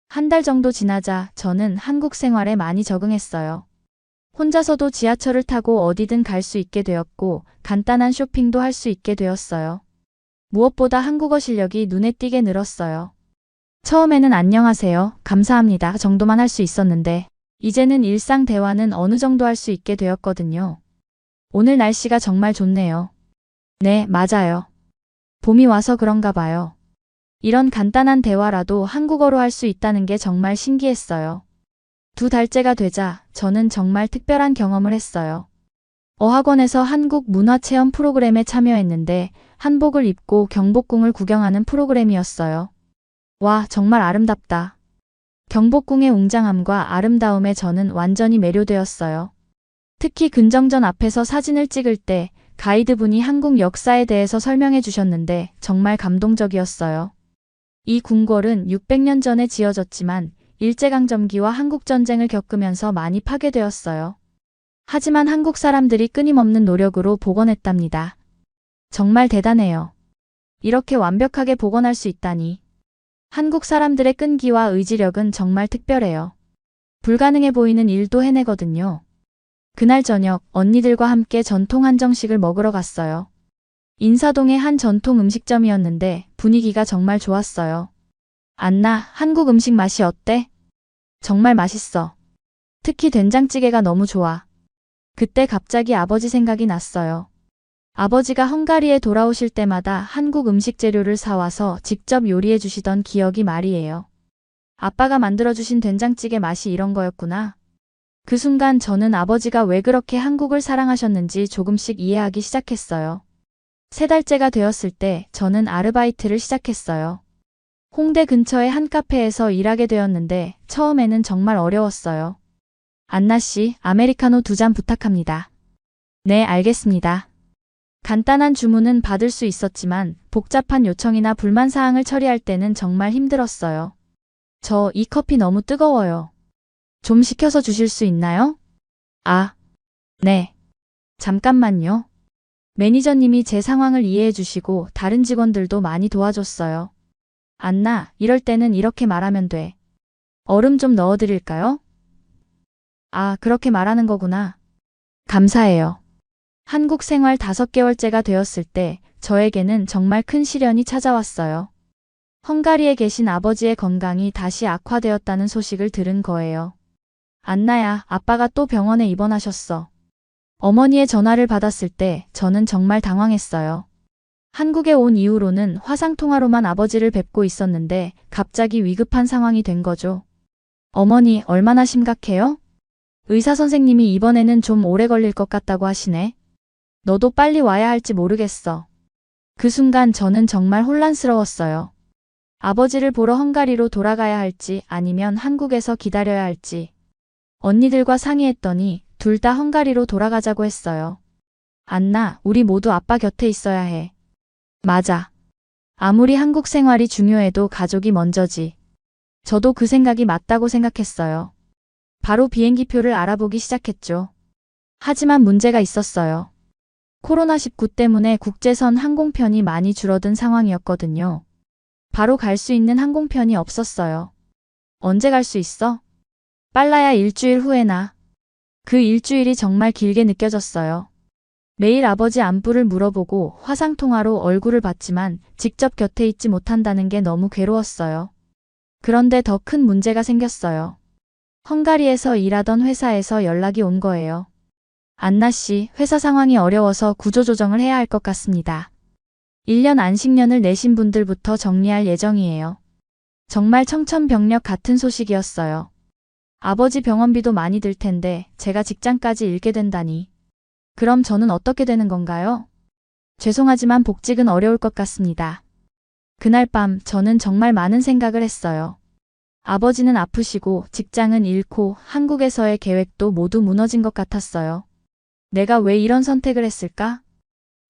한 달 정도 지나자 저는 한국 생활에 많이 적응했어요. 혼자서도 지하철을 타고 어디든 갈 수 있게 되었고 간단한 쇼핑도 할 수 있게 되었어요. 무엇보다 한국어 실력이 눈에 띄게 늘었어요. 처음에는 안녕하세요, 감사합니다 정도만 할 수 있었는데 이제는 일상 대화는 어느 정도 할 수 있게 되었거든요. 오늘 날씨가 정말 좋네요. 네, 맞아요. 봄이 와서 그런가 봐요. 이런 간단한 대화라도 한국어로 할 수 있다는 게 정말 신기했어요. 2달째가 되자 저는 정말 특별한 경험을 했어요. 어학원에서 한국 문화체험 프로그램에 참여했는데 한복을 입고 경복궁을 구경하는 프로그램이었어요. 와, 정말 아름답다. 경복궁의 웅장함과 아름다움에 저는 완전히 매료되었어요. 특히 근정전 앞에서 사진을 찍을 때 가이드분이 한국 역사에 대해서 설명해 주셨는데 정말 감동적이었어요. 이 궁궐은 600년 전에 지어졌지만 일제강점기와 한국전쟁을 겪으면서 많이 파괴되었어요. 하지만 한국 사람들이 끊임없는 노력으로 복원했답니다. 정말 대단해요. 이렇게 완벽하게 복원할 수 있다니. 한국 사람들의 끈기와 의지력은 정말 특별해요. 불가능해 보이는 일도 해내거든요. 그날 저녁 언니들과 함께 전통 한정식을 먹으러 갔어요. 인사동의 한 전통 음식점이었는데 분위기가 정말 좋았어요. 안나, 한국 음식 맛이 어때? 정말 맛있어. 특히 된장찌개가 너무 좋아. 그때 갑자기 아버지 생각이 났어요. 아버지가 헝가리에 돌아오실 때마다 한국 음식 재료를 사와서 직접 요리해 주시던 기억이 말이에요. 아빠가 만들어주신 된장찌개 맛이 이런 거였구나. 그 순간 저는 아버지가 왜 그렇게 한국을 사랑하셨는지 조금씩 이해하기 시작했어요. 3달째가 되었을 때 저는 아르바이트를 시작했어요. 홍대 근처의 한 카페에서 일하게 되었는데 처음에는 정말 어려웠어요. 안나 씨, 아메리카노 2잔 부탁합니다. 네, 알겠습니다. 간단한 주문은 받을 수 있었지만 복잡한 요청이나 불만 사항을 처리할 때는 정말 힘들었어요. 저 이 커피 너무 뜨거워요. 좀 식혀서 주실 수 있나요? 아, 네. 잠깐만요. 매니저님이 제 상황을 이해해 주시고 다른 직원들도 많이 도와줬어요. 안나, 이럴 때는 이렇게 말하면 돼. 얼음 좀 넣어드릴까요? 아, 그렇게 말하는 거구나. 감사해요. 한국 생활 5개월째가 되었을 때 저에게는 정말 큰 시련이 찾아왔어요. 헝가리에 계신 아버지의 건강이 다시 악화되었다는 소식을 들은 거예요. 안나야, 아빠가 또 병원에 입원하셨어. 어머니의 전화를 받았을 때 저는 정말 당황했어요. 한국에 온 이후로는 화상통화로만 아버지를 뵙고 있었는데 갑자기 위급한 상황이 된 거죠. 어머니, 얼마나 심각해요? 의사 선생님이 이번에는 좀 오래 걸릴 것 같다고 하시네. 너도 빨리 와야 할지 모르겠어. 그 순간 저는 정말 혼란스러웠어요. 아버지를 보러 헝가리로 돌아가야 할지 아니면 한국에서 기다려야 할지. 언니들과 상의했더니 둘 다 헝가리로 돌아가자고 했어요. 안나, 우리 모두 아빠 곁에 있어야 해. 맞아. 아무리 한국 생활이 중요해도 가족이 먼저지. 저도 그 생각이 맞다고 생각했어요. 바로 비행기표를 알아보기 시작했죠. 하지만 문제가 있었어요. 코로나19 때문에 국제선 항공편이 많이 줄어든 상황이었거든요. 바로 갈 수 있는 항공편이 없었어요. 언제 갈 수 있어? 빨라야 일주일 후에나. 그 일주일이 정말 길게 느껴졌어요. 매일 아버지 안부를 물어보고 화상통화로 얼굴을 봤지만 직접 곁에 있지 못한다는 게 너무 괴로웠어요. 그런데 더 큰 문제가 생겼어요. 헝가리에서 일하던 회사에서 연락이 온 거예요. 안나 씨, 회사 상황이 어려워서 구조조정을 해야 할 것 같습니다. 1년 안식년을 내신 분들부터 정리할 예정이에요. 정말 청천벽력 같은 소식이었어요. 아버지 병원비도 많이 들 텐데 제가 직장까지 잃게 된다니. 그럼 저는 어떻게 되는 건가요? 죄송하지만 복직은 어려울 것 같습니다. 그날 밤 저는 정말 많은 생각을 했어요. 아버지는 아프시고 직장은 잃고 한국에서의 계획도 모두 무너진 것 같았어요. 내가 왜 이런 선택을 했을까?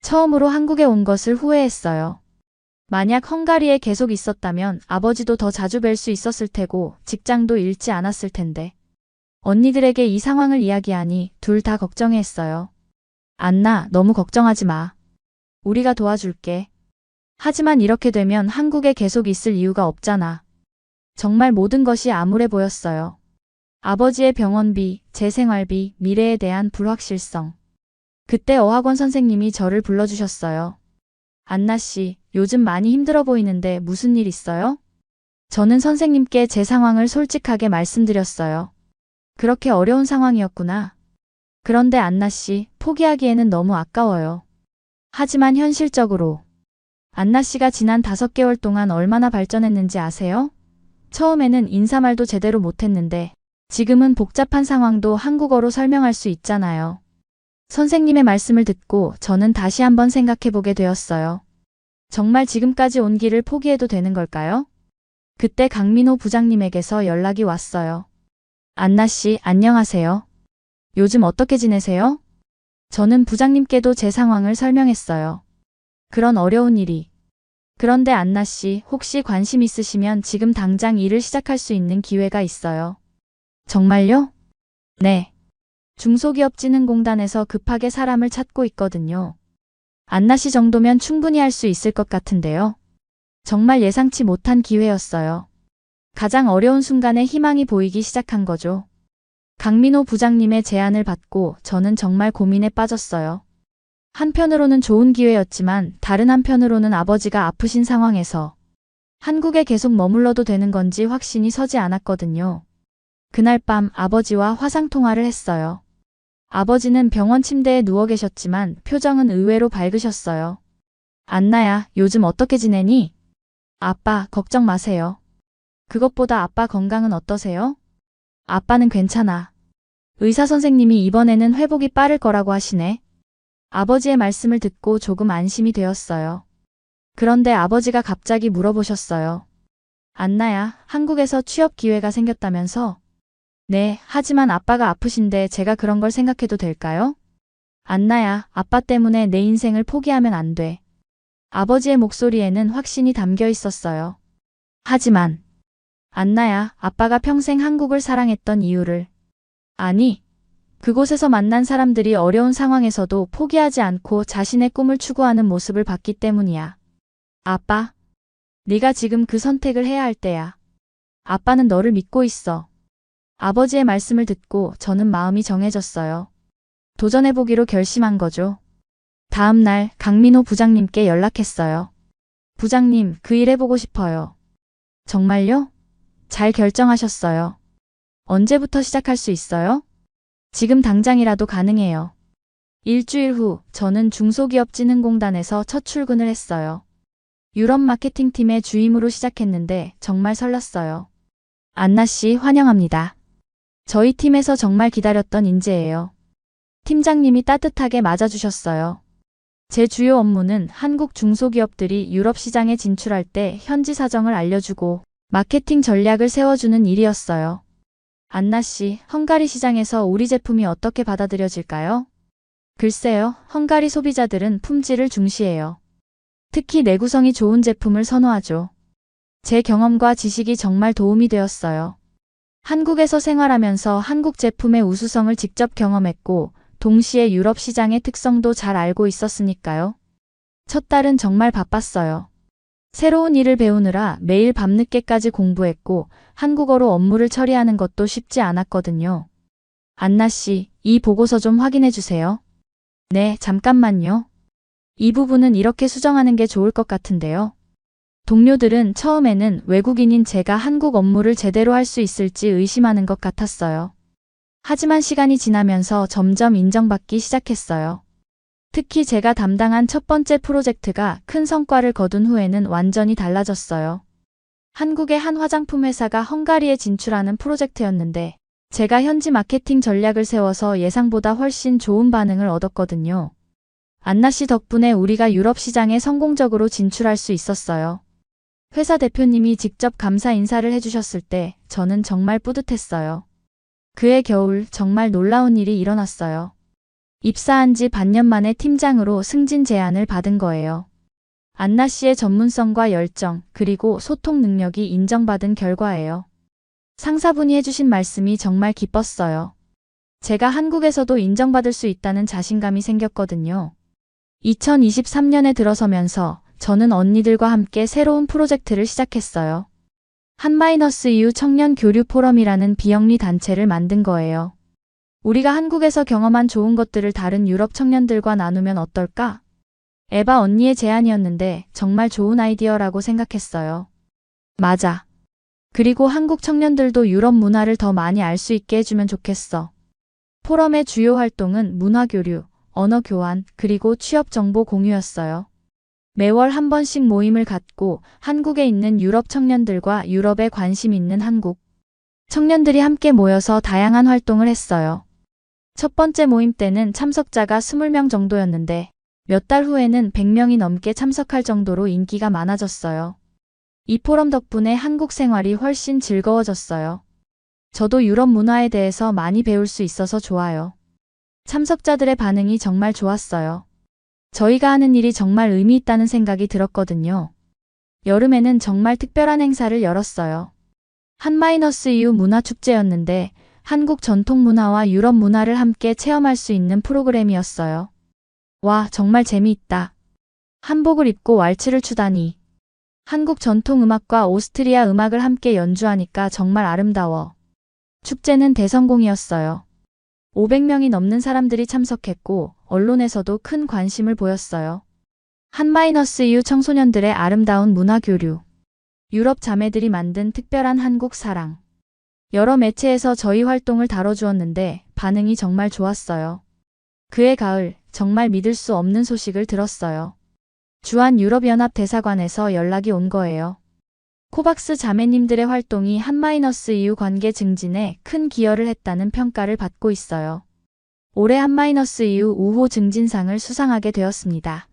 처음으로 한국에 온 것을 후회했어요. 만약 헝가리에 계속 있었다면 아버지도 더 자주 뵐 수 있었을 테고 직장도 잃지 않았을 텐데. 언니들에게 이 상황을 이야기하니 둘 다 걱정해했어요. 안나, 너무 걱정하지 마. 우리가 도와줄게. 하지만 이렇게 되면 한국에 계속 있을 이유가 없잖아. 정말 모든 것이 암울해 보였어요. 아버지의 병원비, 제 생활비, 미래에 대한 불확실성. 그때 어학원 선생님이 저를 불러주셨어요. 안나 씨, 요즘 많이 힘들어 보이는데 무슨 일 있어요? 저는 선생님께 제 상황을 솔직하게 말씀드렸어요. 그렇게 어려운 상황이었구나. 그런데 안나 씨, 포기하기에는 너무 아까워요. 하지만 현실적으로 안나 씨가 지난 5개월 동안 얼마나 발전했는지 아세요? 처음에는 인사말도 제대로 못했는데 지금은 복잡한 상황도 한국어로 설명할 수 있잖아요. 선생님의 말씀을 듣고 저는 다시 한번 생각해보게 되었어요. 정말 지금까지 온 길을 포기해도 되는 걸까요? 그때 강민호 부장님에게서 연락이 왔어요. 안나 씨, 안녕하세요. 요즘 어떻게 지내세요? 저는 부장님께도 제 상황을 설명했어요. 그런 어려운 일이. 그런데 안나 씨, 혹시 관심 있으시면 지금 당장 일을 시작할 수 있는 기회가 있어요. 정말요? 네. 중소기업진흥공단에서 급하게 사람을 찾고 있거든요. 안나 씨 정도면 충분히 할 수 있을 것 같은데요. 정말 예상치 못한 기회였어요. 가장 어려운 순간에 희망이 보이기 시작한 거죠. 강민호 부장님의 제안을 받고 저는 정말 고민에 빠졌어요. 한편으로는 좋은 기회였지만 다른 한편으로는 아버지가 아프신 상황에서 한국에 계속 머물러도 되는 건지 확신이 서지 않았거든요. 그날 밤 아버지와 화상통화를 했어요. 아버지는 병원 침대에 누워 계셨지만 표정은 의외로 밝으셨어요. 안나야, 요즘 어떻게 지내니? 아빠, 걱정 마세요. 그것보다 아빠 건강은 어떠세요? 아빠는 괜찮아. 의사 선생님이 이번에는 회복이 빠를 거라고 하시네. 아버지의 말씀을 듣고 조금 안심이 되었어요. 그런데 아버지가 갑자기 물어보셨어요. 안나야, 한국에서 취업 기회가 생겼다면서? 네, 하지만 아빠가 아프신데 제가 그런 걸 생각해도 될까요? 안나야, 아빠 때문에 내 인생을 포기하면 안 돼. 아버지의 목소리에는 확신이 담겨 있었어요. 하지만 안나야, 아빠가 평생 한국을 사랑했던 이유를. 아니, 그곳에서 만난 사람들이 어려운 상황에서도 포기하지 않고 자신의 꿈을 추구하는 모습을 봤기 때문이야. 아빠, 네가 지금 그 선택을 해야 할 때야. 아빠는 너를 믿고 있어. 아버지의 말씀을 듣고 저는 마음이 정해졌어요. 도전해보기로 결심한 거죠. 다음 날 강민호 부장님께 연락했어요. 부장님, 그 일 해보고 싶어요. 정말요? 잘 결정하셨어요. 언제부터 시작할 수 있어요? 지금 당장이라도 가능해요. 일주일 후 저는 중소기업진흥공단에서 첫 출근을 했어요. 유럽 마케팅팀의 주임으로 시작했는데 정말 설렜어요. 안나 씨 환영합니다. 저희 팀에서 정말 기다렸던 인재예요. 팀장님이 따뜻하게 맞아주셨어요. 제 주요 업무는 한국 중소기업들이 유럽 시장에 진출할 때 현지 사정을 알려주고 마케팅 전략을 세워주는 일이었어요. 안나 씨, 헝가리 시장에서 우리 제품이 어떻게 받아들여질까요? 글쎄요, 헝가리 소비자들은 품질을 중시해요. 특히 내구성이 좋은 제품을 선호하죠. 제 경험과 지식이 정말 도움이 되었어요. 한국에서 생활하면서 한국 제품의 우수성을 직접 경험했고, 동시에 유럽 시장의 특성도 잘 알고 있었으니까요. 첫 달은 정말 바빴어요. 새로운 일을 배우느라 매일 밤늦게까지 공부했고, 한국어로 업무를 처리하는 것도 쉽지 않았거든요. 안나 씨, 이 보고서 좀 확인해 주세요. 네, 잠깐만요. 이 부분은 이렇게 수정하는 게 좋을 것 같은데요. 동료들은 처음에는 외국인인 제가 한국 업무를 제대로 할 수 있을지 의심하는 것 같았어요. 하지만 시간이 지나면서 점점 인정받기 시작했어요. 특히 제가 담당한 첫 번째 프로젝트가 큰 성과를 거둔 후에는 완전히 달라졌어요. 한국의 한 화장품 회사가 헝가리에 진출하는 프로젝트였는데 제가 현지 마케팅 전략을 세워서 예상보다 훨씬 좋은 반응을 얻었거든요. 안나 씨 덕분에 우리가 유럽 시장에 성공적으로 진출할 수 있었어요. 회사 대표님이 직접 감사 인사를 해주셨을 때 저는 정말 뿌듯했어요. 그해 겨울 정말 놀라운 일이 일어났어요. 입사한 지 반년 만에 팀장으로 승진 제안을 받은 거예요. 안나 씨의 전문성과 열정, 그리고 소통 능력이 인정받은 결과예요. 상사분이 해주신 말씀이 정말 기뻤어요. 제가 한국에서도 인정받을 수 있다는 자신감이 생겼거든요. 2023년에 들어서면서 저는 언니들과 함께 새로운 프로젝트를 시작했어요. 한-EU 청년 교류 포럼이라는 비영리 단체를 만든 거예요. 우리가 한국에서 경험한 좋은 것들을 다른 유럽 청년들과 나누면 어떨까? 에바 언니의 제안이었는데 정말 좋은 아이디어라고 생각했어요. 맞아. 그리고 한국 청년들도 유럽 문화를 더 많이 알 수 있게 해주면 좋겠어. 포럼의 주요 활동은 문화 교류, 언어 교환, 그리고 취업 정보 공유였어요. 매월 한 번씩 모임을 갖고 한국에 있는 유럽 청년들과 유럽에 관심 있는 한국 청년들이 함께 모여서 다양한 활동을 했어요. 첫 번째 모임 때는 참석자가 20명 정도였는데 몇 달 후에는 100명이 넘게 참석할 정도로 인기가 많아졌어요. 이 포럼 덕분에 한국 생활이 훨씬 즐거워졌어요. 저도 유럽 문화에 대해서 많이 배울 수 있어서 좋아요. 참석자들의 반응이 정말 좋았어요. 저희가 하는 일이 정말 의미 있다는 생각이 들었거든요. 여름에는 정말 특별한 행사를 열었어요. 한-EU 문화축제였는데 한국 전통 문화와 유럽 문화를 함께 체험할 수 있는 프로그램이었어요. 와, 정말 재미있다. 한복을 입고 왈츠를 추다니. 한국 전통 음악과 오스트리아 음악을 함께 연주하니까 정말 아름다워. 축제는 대성공이었어요. 500명이 넘는 사람들이 참석했고 언론에서도 큰 관심을 보였어요. 한-EU 청소년들의 아름다운 문화 교류. 유럽 자매들이 만든 특별한 한국 사랑. 여러 매체에서 저희 활동을 다뤄주었는데 반응이 정말 좋았어요. 그해 가을 정말 믿을 수 없는 소식을 들었어요. 주한 유럽연합 대사관에서 연락이 온 거예요. 코박스 자매님들의 활동이 한-EU 관계 증진에 큰 기여를 했다는 평가를 받고 있어요. 올해 한-EU 우호 증진상을 수상하게 되었습니다.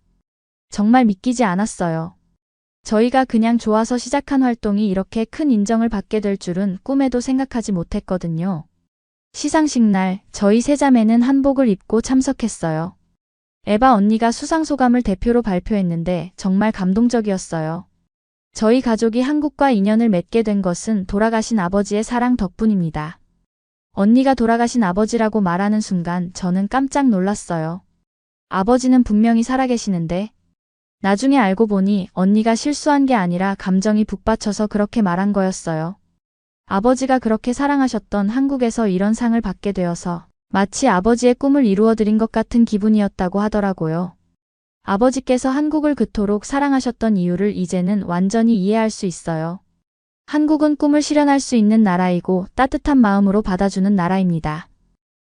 정말 믿기지 않았어요. 저희가 그냥 좋아서 시작한 활동이 이렇게 큰 인정을 받게 될 줄은 꿈에도 생각하지 못했거든요. 시상식 날 저희 세 자매는 한복을 입고 참석했어요. 에바 언니가 수상 소감을 대표로 발표했는데 정말 감동적이었어요. 저희 가족이 한국과 인연을 맺게 된 것은 돌아가신 아버지의 사랑 덕분입니다. 언니가 돌아가신 아버지라고 말하는 순간 저는 깜짝 놀랐어요. 아버지는 분명히 살아계시는데 나중에 알고 보니 언니가 실수한 게 아니라 감정이 북받쳐서 그렇게 말한 거였어요. 아버지가 그렇게 사랑하셨던 한국에서 이런 상을 받게 되어서 마치 아버지의 꿈을 이루어드린 것 같은 기분이었다고 하더라고요. 아버지께서 한국을 그토록 사랑하셨던 이유를 이제는 완전히 이해할 수 있어요. 한국은 꿈을 실현할 수 있는 나라이고 따뜻한 마음으로 받아주는 나라입니다.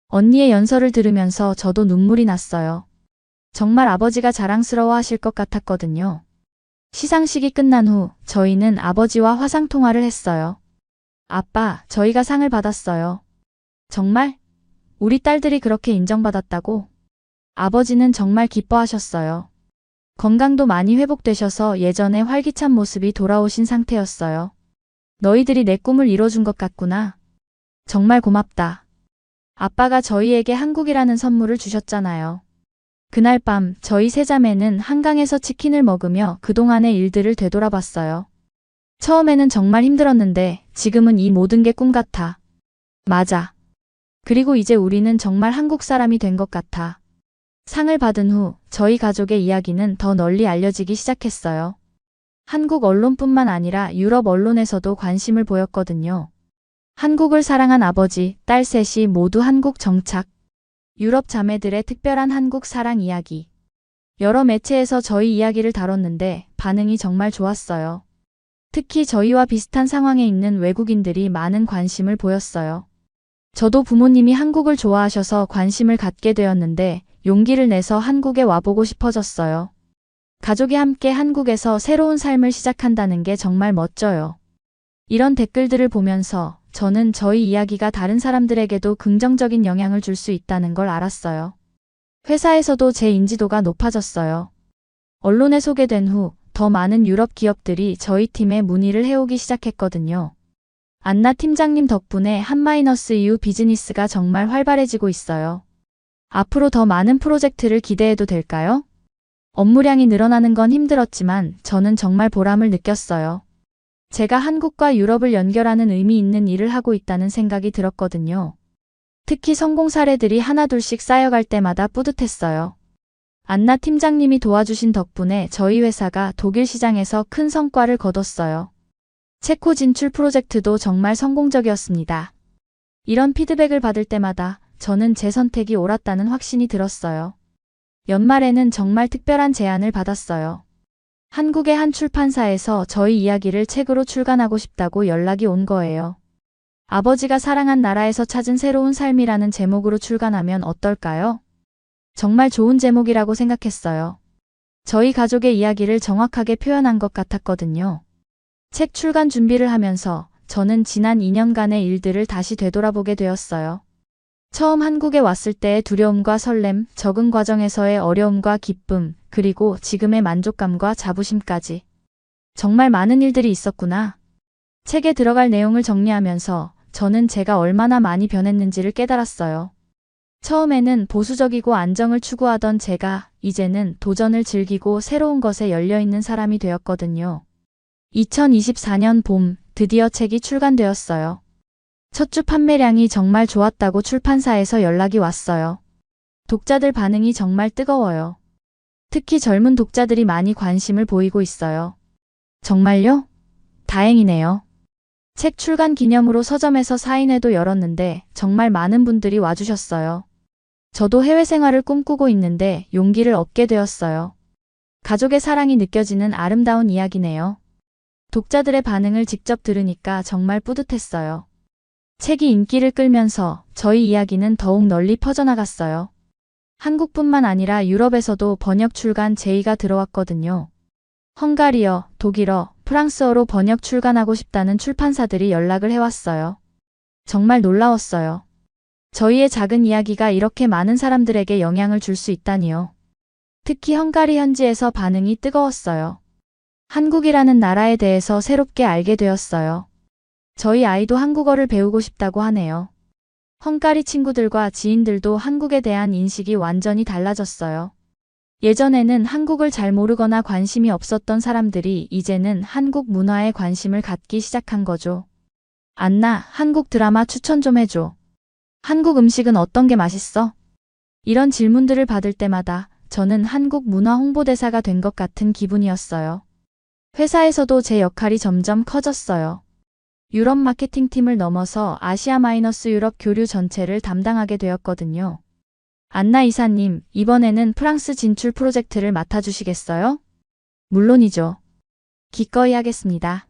언니의 연설을 들으면서 저도 눈물이 났어요. 정말 아버지가 자랑스러워 하실 것 같았거든요. 시상식이 끝난 후 저희는 아버지와 화상통화를 했어요. 아빠, 저희가 상을 받았어요. 정말? 우리 딸들이 그렇게 인정받았다고? 아버지는 정말 기뻐하셨어요. 건강도 많이 회복되셔서 예전의 활기찬 모습이 돌아오신 상태였어요. 너희들이 내 꿈을 이뤄준 것 같구나. 정말 고맙다. 아빠가 저희에게 한국이라는 선물을 주셨잖아요. 그날 밤 저희 세 자매는 한강에서 치킨을 먹으며 그동안의 일들을 되돌아봤어요. 처음에는 정말 힘들었는데 지금은 이 모든 게 꿈 같아. 맞아. 그리고 이제 우리는 정말 한국 사람이 된 것 같아. 상을 받은 후 저희 가족의 이야기는 더 널리 알려지기 시작했어요. 한국 언론뿐만 아니라 유럽 언론에서도 관심을 보였거든요. 한국을 사랑한 아버지, 딸 셋이 모두 한국 정착. 유럽 자매들의 특별한 한국 사랑 이야기. 여러 매체에서 저희 이야기를 다뤘는데 반응이 정말 좋았어요. 특히 저희와 비슷한 상황에 있는 외국인들이 많은 관심을 보였어요. 저도 부모님이 한국을 좋아하셔서 관심을 갖게 되었는데 용기를 내서 한국에 와보고 싶어졌어요. 가족이 함께 한국에서 새로운 삶을 시작한다는 게 정말 멋져요. 이런 댓글들을 보면서 저는 저희 이야기가 다른 사람들에게도 긍정적인 영향을 줄 수 있다는 걸 알았어요. 회사에서도 제 인지도가 높아졌어요. 언론에 소개된 후 더 많은 유럽 기업들이 저희 팀에 문의를 해오기 시작했거든요. 안나 팀장님 덕분에 한-EU 비즈니스가 정말 활발해지고 있어요. 앞으로 더 많은 프로젝트를 기대해도 될까요? 업무량이 늘어나는 건 힘들었지만 저는 정말 보람을 느꼈어요. 제가 한국과 유럽을 연결하는 의미 있는 일을 하고 있다는 생각이 들었거든요. 특히 성공 사례들이 하나둘씩 쌓여갈 때마다 뿌듯했어요. 안나 팀장님이 도와주신 덕분에 저희 회사가 독일 시장에서 큰 성과를 거뒀어요. 체코 진출 프로젝트도 정말 성공적이었습니다. 이런 피드백을 받을 때마다 저는 제 선택이 옳았다는 확신이 들었어요. 연말에는 정말 특별한 제안을 받았어요. 한국의 한 출판사에서 저희 이야기를 책으로 출간하고 싶다고 연락이 온 거예요. 아버지가 사랑한 나라에서 찾은 새로운 삶이라는 제목으로 출간하면 어떨까요? 정말 좋은 제목이라고 생각했어요. 저희 가족의 이야기를 정확하게 표현한 것 같았거든요. 책 출간 준비를 하면서 저는 지난 2년간의 일들을 다시 되돌아보게 되었어요. 처음 한국에 왔을 때의 두려움과 설렘, 적응 과정에서의 어려움과 기쁨, 그리고 지금의 만족감과 자부심까지. 정말 많은 일들이 있었구나. 책에 들어갈 내용을 정리하면서 저는 제가 얼마나 많이 변했는지를 깨달았어요. 처음에는 보수적이고 안정을 추구하던 제가 이제는 도전을 즐기고 새로운 것에 열려있는 사람이 되었거든요. 2024년 봄, 드디어 책이 출간되었어요. 첫 주 판매량이 정말 좋았다고 출판사에서 연락이 왔어요. 독자들 반응이 정말 뜨거워요. 특히 젊은 독자들이 많이 관심을 보이고 있어요. 정말요? 다행이네요. 책 출간 기념으로 서점에서 사인회도 열었는데 정말 많은 분들이 와주셨어요. 저도 해외 생활을 꿈꾸고 있는데 용기를 얻게 되었어요. 가족의 사랑이 느껴지는 아름다운 이야기네요. 독자들의 반응을 직접 들으니까 정말 뿌듯했어요. 책이 인기를 끌면서 저희 이야기는 더욱 널리 퍼져나갔어요. 한국뿐만 아니라 유럽에서도 번역 출간 제의가 들어왔거든요. 헝가리어, 독일어, 프랑스어로 번역 출간하고 싶다는 출판사들이 연락을 해왔어요. 정말 놀라웠어요. 저희의 작은 이야기가 이렇게 많은 사람들에게 영향을 줄 수 있다니요. 특히 헝가리 현지에서 반응이 뜨거웠어요. 한국이라는 나라에 대해서 새롭게 알게 되었어요. 저희 아이도 한국어를 배우고 싶다고 하네요. 헝가리 친구들과 지인들도 한국에 대한 인식이 완전히 달라졌어요. 예전에는 한국을 잘 모르거나 관심이 없었던 사람들이 이제는 한국 문화에 관심을 갖기 시작한 거죠. 안나, 한국 드라마 추천 좀 해줘. 한국 음식은 어떤 게 맛있어? 이런 질문들을 받을 때마다 저는 한국 문화 홍보대사가 된 것 같은 기분이었어요. 회사에서도 제 역할이 점점 커졌어요. 유럽 마케팅팀을 넘어서 아시아-유럽 교류 전체를 담당하게 되었거든요. 안나 이사님, 이번에는 프랑스 진출 프로젝트를 맡아주시겠어요? 물론이죠. 기꺼이 하겠습니다.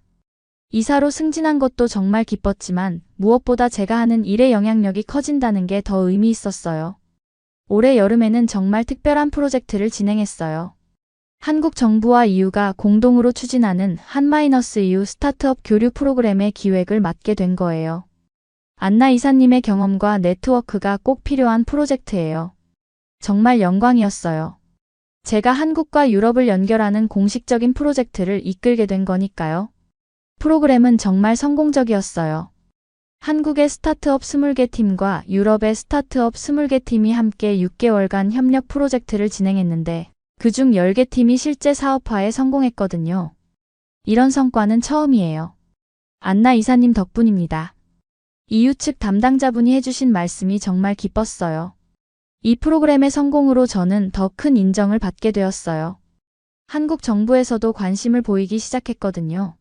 이사로 승진한 것도 정말 기뻤지만 무엇보다 제가 하는 일의 영향력이 커진다는 게 더 의미 있었어요. 올해 여름에는 정말 특별한 프로젝트를 진행했어요. 한국 정부와 EU가 공동으로 추진하는 한-EU 스타트업 교류 프로그램의 기획을 맡게 된 거예요. 안나 이사님의 경험과 네트워크가 꼭 필요한 프로젝트예요. 정말 영광이었어요. 제가 한국과 유럽을 연결하는 공식적인 프로젝트를 이끌게 된 거니까요. 프로그램은 정말 성공적이었어요. 한국의 스타트업 20개 팀과 유럽의 스타트업 20개 팀이 함께 6개월간 협력 프로젝트를 진행했는데 그중 10개 팀이 실제 사업화에 성공했거든요. 이런 성과는 처음이에요. 안나 이사님 덕분입니다. EU 측 담당자분이 해주신 말씀이 정말 기뻤어요. 이 프로그램의 성공으로 저는 더 큰 인정을 받게 되었어요. 한국 정부에서도 관심을 보이기 시작했거든요.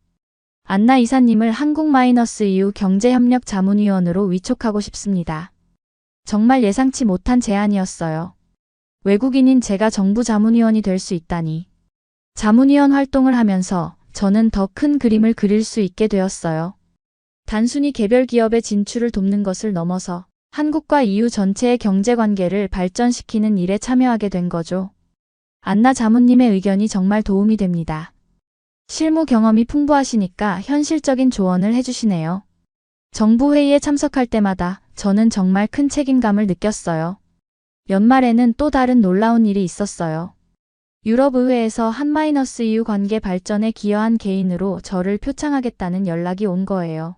안나 이사님을 한국-EU 경제협력 자문위원으로 위촉하고 싶습니다. 정말 예상치 못한 제안이었어요. 외국인인 제가 정부 자문위원이 될 수 있다니. 자문위원 활동을 하면서 저는 더 큰 그림을 그릴 수 있게 되었어요. 단순히 개별 기업의 진출을 돕는 것을 넘어서 한국과 EU 전체의 경제관계를 발전시키는 일에 참여하게 된 거죠. 안나 자문님의 의견이 정말 도움이 됩니다. 실무 경험이 풍부하시니까 현실적인 조언을 해주시네요. 정부 회의에 참석할 때마다 저는 정말 큰 책임감을 느꼈어요. 연말에는 또 다른 놀라운 일이 있었어요. 유럽의회에서 한-EU 관계 발전에 기여한 개인으로 저를 표창하겠다는 연락이 온 거예요.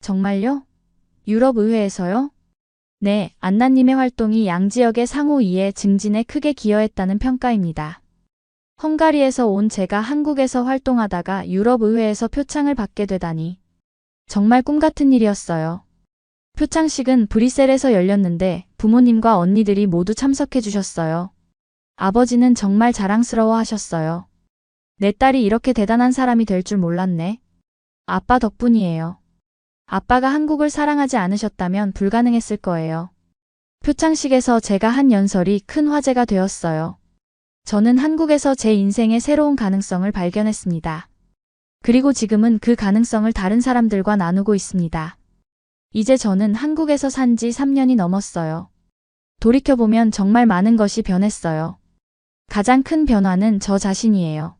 정말요? 유럽의회에서요? 네, 안나님의 활동이 양지역의 상호 이해 증진에 크게 기여했다는 평가입니다. 헝가리에서 온 제가 한국에서 활동하다가 유럽 의회에서 표창을 받게 되다니. 정말 꿈 같은 일이었어요. 표창식은 브뤼셀에서 열렸는데 부모님과 언니들이 모두 참석해 주셨어요. 아버지는 정말 자랑스러워 하셨어요. 내 딸이 이렇게 대단한 사람이 될 줄 몰랐네. 아빠 덕분이에요. 아빠가 한국을 사랑하지 않으셨다면 불가능했을 거예요. 표창식에서 제가 한 연설이 큰 화제가 되었어요. 저는 한국에서 제 인생의 새로운 가능성을 발견했습니다. 그리고 지금은 그 가능성을 다른 사람들과 나누고 있습니다. 이제 저는 한국에서 산 지 3년이 넘었어요. 돌이켜보면 정말 많은 것이 변했어요. 가장 큰 변화는 저 자신이에요.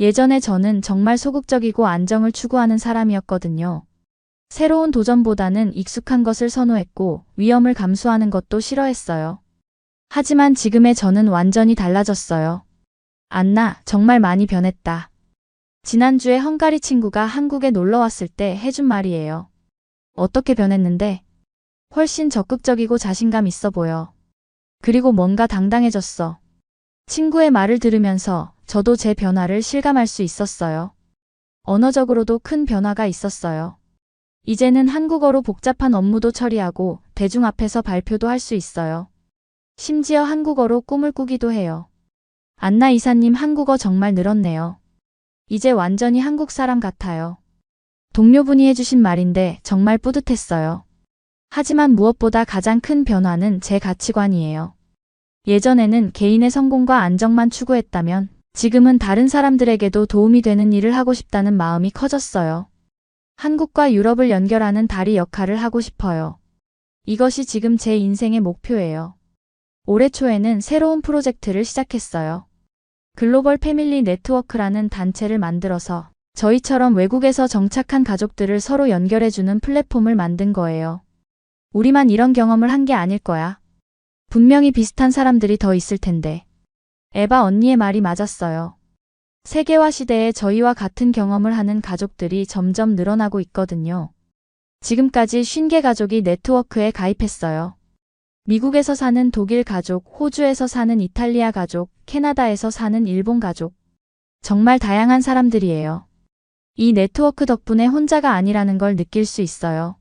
예전에 저는 정말 소극적이고 안정을 추구하는 사람이었거든요. 새로운 도전보다는 익숙한 것을 선호했고 위험을 감수하는 것도 싫어했어요. 하지만 지금의 저는 완전히 달라졌어요. 안나, 정말 많이 변했다. 지난주에 헝가리 친구가 한국에 놀러 왔을 때 해준 말이에요. 어떻게 변했는데? 훨씬 적극적이고 자신감 있어 보여. 그리고 뭔가 당당해졌어. 친구의 말을 들으면서 저도 제 변화를 실감할 수 있었어요. 언어적으로도 큰 변화가 있었어요. 이제는 한국어로 복잡한 업무도 처리하고 대중 앞에서 발표도 할 수 있어요. 심지어 한국어로 꿈을 꾸기도 해요. 안나 이사님 한국어 정말 늘었네요. 이제 완전히 한국 사람 같아요. 동료분이 해주신 말인데 정말 뿌듯했어요. 하지만 무엇보다 가장 큰 변화는 제 가치관이에요. 예전에는 개인의 성공과 안정만 추구했다면 지금은 다른 사람들에게도 도움이 되는 일을 하고 싶다는 마음이 커졌어요. 한국과 유럽을 연결하는 다리 역할을 하고 싶어요. 이것이 지금 제 인생의 목표예요. 올해 초에는 새로운 프로젝트를 시작했어요. 글로벌 패밀리 네트워크라는 단체를 만들어서 저희처럼 외국에서 정착한 가족들을 서로 연결해주는 플랫폼을 만든 거예요. 우리만 이런 경험을 한 게 아닐 거야. 분명히 비슷한 사람들이 더 있을 텐데. 에바 언니의 말이 맞았어요. 세계화 시대에 저희와 같은 경험을 하는 가족들이 점점 늘어나고 있거든요. 지금까지 50개 가족이 네트워크에 가입했어요. 미국에서 사는 독일 가족, 호주에서 사는 이탈리아 가족, 캐나다에서 사는 일본 가족. 정말 다양한 사람들이에요. 이 네트워크 덕분에 혼자가 아니라는 걸 느낄 수 있어요.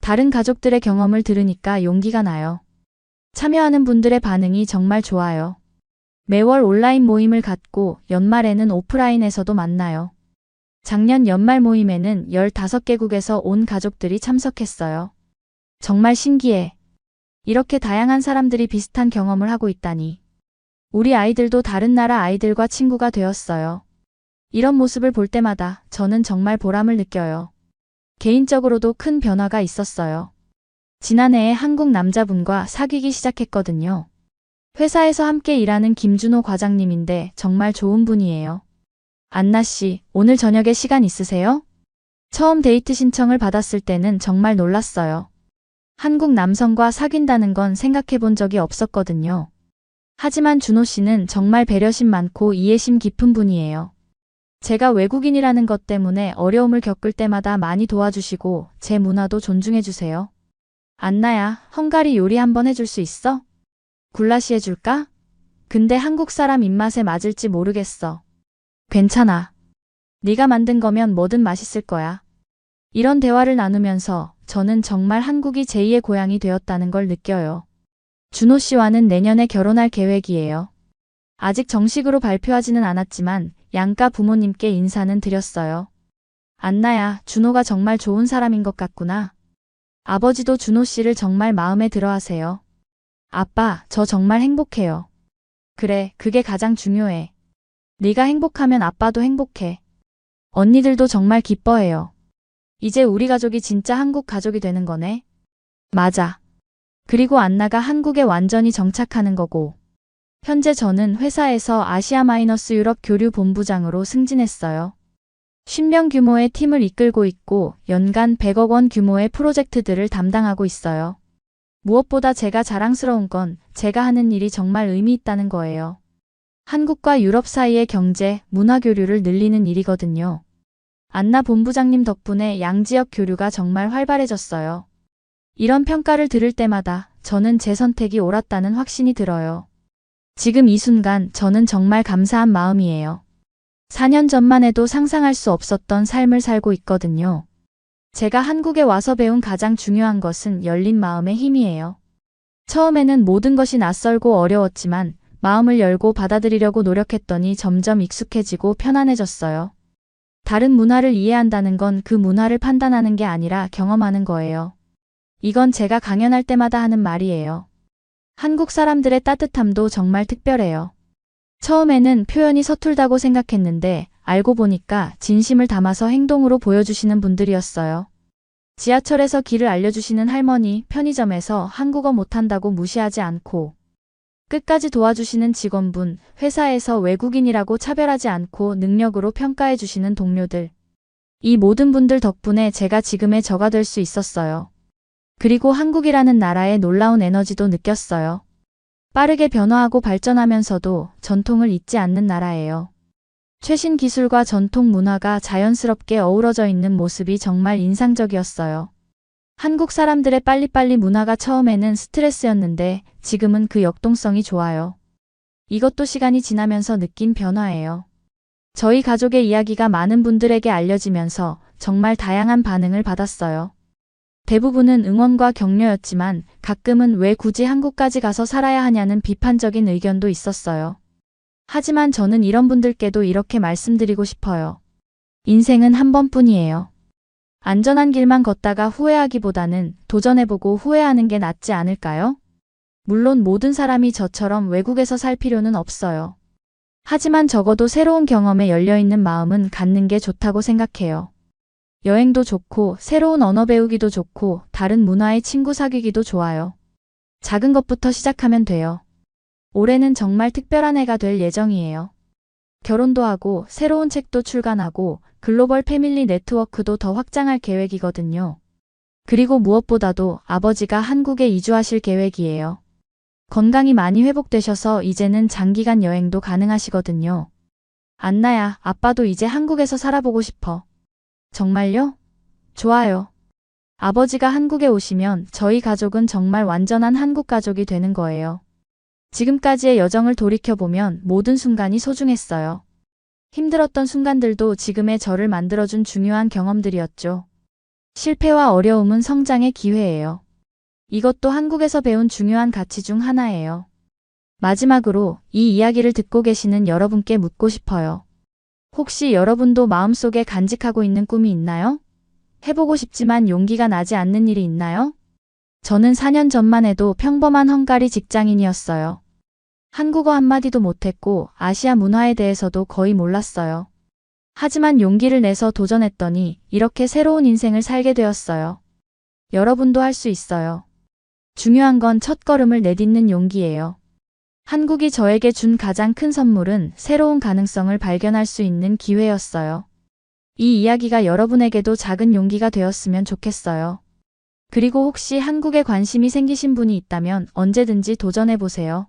다른 가족들의 경험을 들으니까 용기가 나요. 참여하는 분들의 반응이 정말 좋아요. 매월 온라인 모임을 갖고 연말에는 오프라인에서도 만나요. 작년 연말 모임에는 15개국에서 온 가족들이 참석했어요. 정말 신기해. 이렇게 다양한 사람들이 비슷한 경험을 하고 있다니. 우리 아이들도 다른 나라 아이들과 친구가 되었어요. 이런 모습을 볼 때마다 저는 정말 보람을 느껴요. 개인적으로도 큰 변화가 있었어요. 지난해에 한국 남자분과 사귀기 시작했거든요. 회사에서 함께 일하는 김준호 과장님인데 정말 좋은 분이에요. 안나 씨, 오늘 저녁에 시간 있으세요? 처음 데이트 신청을 받았을 때는 정말 놀랐어요. 한국 남성과 사귄다는 건 생각해 본 적이 없었거든요. 하지만 준호 씨는 정말 배려심 많고 이해심 깊은 분이에요. 제가 외국인이라는 것 때문에 어려움을 겪을 때마다 많이 도와주시고 제 문화도 존중해 주세요. 안나야, 헝가리 요리 한번 해줄 수 있어? 굴라시 해줄까? 근데 한국 사람 입맛에 맞을지 모르겠어. 괜찮아. 네가 만든 거면 뭐든 맛있을 거야. 이런 대화를 나누면서 저는 정말 한국이 제2의 고향이 되었다는 걸 느껴요. 준호 씨와는 내년에 결혼할 계획이에요. 아직 정식으로 발표하지는 않았지만 양가 부모님께 인사는 드렸어요. 안나야, 준호가 정말 좋은 사람인 것 같구나. 아버지도 준호 씨를 정말 마음에 들어 하세요. 아빠, 저 정말 행복해요. 그래, 그게 가장 중요해. 네가 행복하면 아빠도 행복해. 언니들도 정말 기뻐해요. 이제 우리 가족이 진짜 한국 가족이 되는 거네. 맞아. 그리고 안나가 한국에 완전히 정착하는 거고. 현재 저는 회사에서 아시아-유럽 교류 본부장으로 승진했어요. 10명 규모의 팀을 이끌고 있고 연간 100억 원 규모의 프로젝트들을 담당하고 있어요. 무엇보다 제가 자랑스러운 건 제가 하는 일이 정말 의미 있다는 거예요. 한국과 유럽 사이의 경제, 문화 교류를 늘리는 일이거든요. 안나 본부장님 덕분에 양지역 교류가 정말 활발해졌어요. 이런 평가를 들을 때마다 저는 제 선택이 옳았다는 확신이 들어요. 지금 이 순간 저는 정말 감사한 마음이에요. 4년 전만 해도 상상할 수 없었던 삶을 살고 있거든요. 제가 한국에 와서 배운 가장 중요한 것은 열린 마음의 힘이에요. 처음에는 모든 것이 낯설고 어려웠지만 마음을 열고 받아들이려고 노력했더니 점점 익숙해지고 편안해졌어요. 다른 문화를 이해한다는 건 그 문화를 판단하는 게 아니라 경험하는 거예요. 이건 제가 강연할 때마다 하는 말이에요. 한국 사람들의 따뜻함도 정말 특별해요. 처음에는 표현이 서툴다고 생각했는데 알고 보니까 진심을 담아서 행동으로 보여주시는 분들이었어요. 지하철에서 길을 알려주시는 할머니, 편의점에서 한국어 못한다고 무시하지 않고 끝까지 도와주시는 직원분, 회사에서 외국인이라고 차별하지 않고 능력으로 평가해 주시는 동료들. 이 모든 분들 덕분에 제가 지금의 저가 될 수 있었어요. 그리고 한국이라는 나라의 놀라운 에너지도 느꼈어요. 빠르게 변화하고 발전하면서도 전통을 잊지 않는 나라예요. 최신 기술과 전통 문화가 자연스럽게 어우러져 있는 모습이 정말 인상적이었어요. 한국 사람들의 빨리빨리 문화가 처음에는 스트레스였는데 지금은 그 역동성이 좋아요. 이것도 시간이 지나면서 느낀 변화예요. 저희 가족의 이야기가 많은 분들에게 알려지면서 정말 다양한 반응을 받았어요. 대부분은 응원과 격려였지만 가끔은 왜 굳이 한국까지 가서 살아야 하냐는 비판적인 의견도 있었어요. 하지만 저는 이런 분들께도 이렇게 말씀드리고 싶어요. 인생은 한 번뿐이에요. 안전한 길만 걷다가 후회하기보다는 도전해보고 후회하는 게 낫지 않을까요? 물론 모든 사람이 저처럼 외국에서 살 필요는 없어요. 하지만 적어도 새로운 경험에 열려있는 마음은 갖는 게 좋다고 생각해요. 여행도 좋고 새로운 언어 배우기도 좋고 다른 문화의 친구 사귀기도 좋아요. 작은 것부터 시작하면 돼요. 올해는 정말 특별한 해가 될 예정이에요. 결혼도 하고 새로운 책도 출간하고 글로벌 패밀리 네트워크도 더 확장할 계획이거든요. 그리고 무엇보다도 아버지가 한국에 이주하실 계획이에요. 건강이 많이 회복되셔서 이제는 장기간 여행도 가능하시거든요. 안나야, 아빠도 이제 한국에서 살아보고 싶어. 정말요? 좋아요. 아버지가 한국에 오시면 저희 가족은 정말 완전한 한국 가족이 되는 거예요. 지금까지의 여정을 돌이켜보면 모든 순간이 소중했어요. 힘들었던 순간들도 지금의 저를 만들어준 중요한 경험들이었죠. 실패와 어려움은 성장의 기회예요. 이것도 한국에서 배운 중요한 가치 중 하나예요. 마지막으로 이 이야기를 듣고 계시는 여러분께 묻고 싶어요. 혹시 여러분도 마음속에 간직하고 있는 꿈이 있나요? 해보고 싶지만 용기가 나지 않는 일이 있나요? 저는 4년 전만 해도 평범한 헝가리 직장인이었어요. 한국어 한마디도 못했고 아시아 문화에 대해서도 거의 몰랐어요. 하지만 용기를 내서 도전했더니 이렇게 새로운 인생을 살게 되었어요. 여러분도 할 수 있어요. 중요한 건 첫걸음을 내딛는 용기예요. 한국이 저에게 준 가장 큰 선물은 새로운 가능성을 발견할 수 있는 기회였어요. 이 이야기가 여러분에게도 작은 용기가 되었으면 좋겠어요. 그리고 혹시 한국에 관심이 생기신 분이 있다면 언제든지 도전해보세요.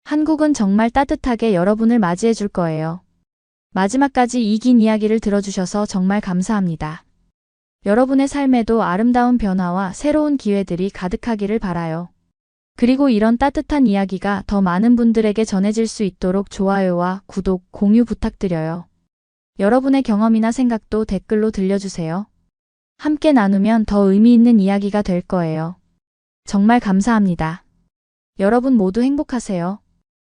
한국은 정말 따뜻하게 여러분을 맞이해 줄 거예요. 마지막까지 이 긴 이야기를 들어주셔서 정말 감사합니다. 여러분의 삶에도 아름다운 변화와 새로운 기회들이 가득하기를 바라요. 그리고 이런 따뜻한 이야기가 더 많은 분들에게 전해질 수 있도록 좋아요와 구독, 공유 부탁드려요. 여러분의 경험이나 생각도 댓글로 들려주세요. 함께 나누면 더 의미 있는 이야기가 될 거예요. 정말 감사합니다. 여러분 모두 행복하세요.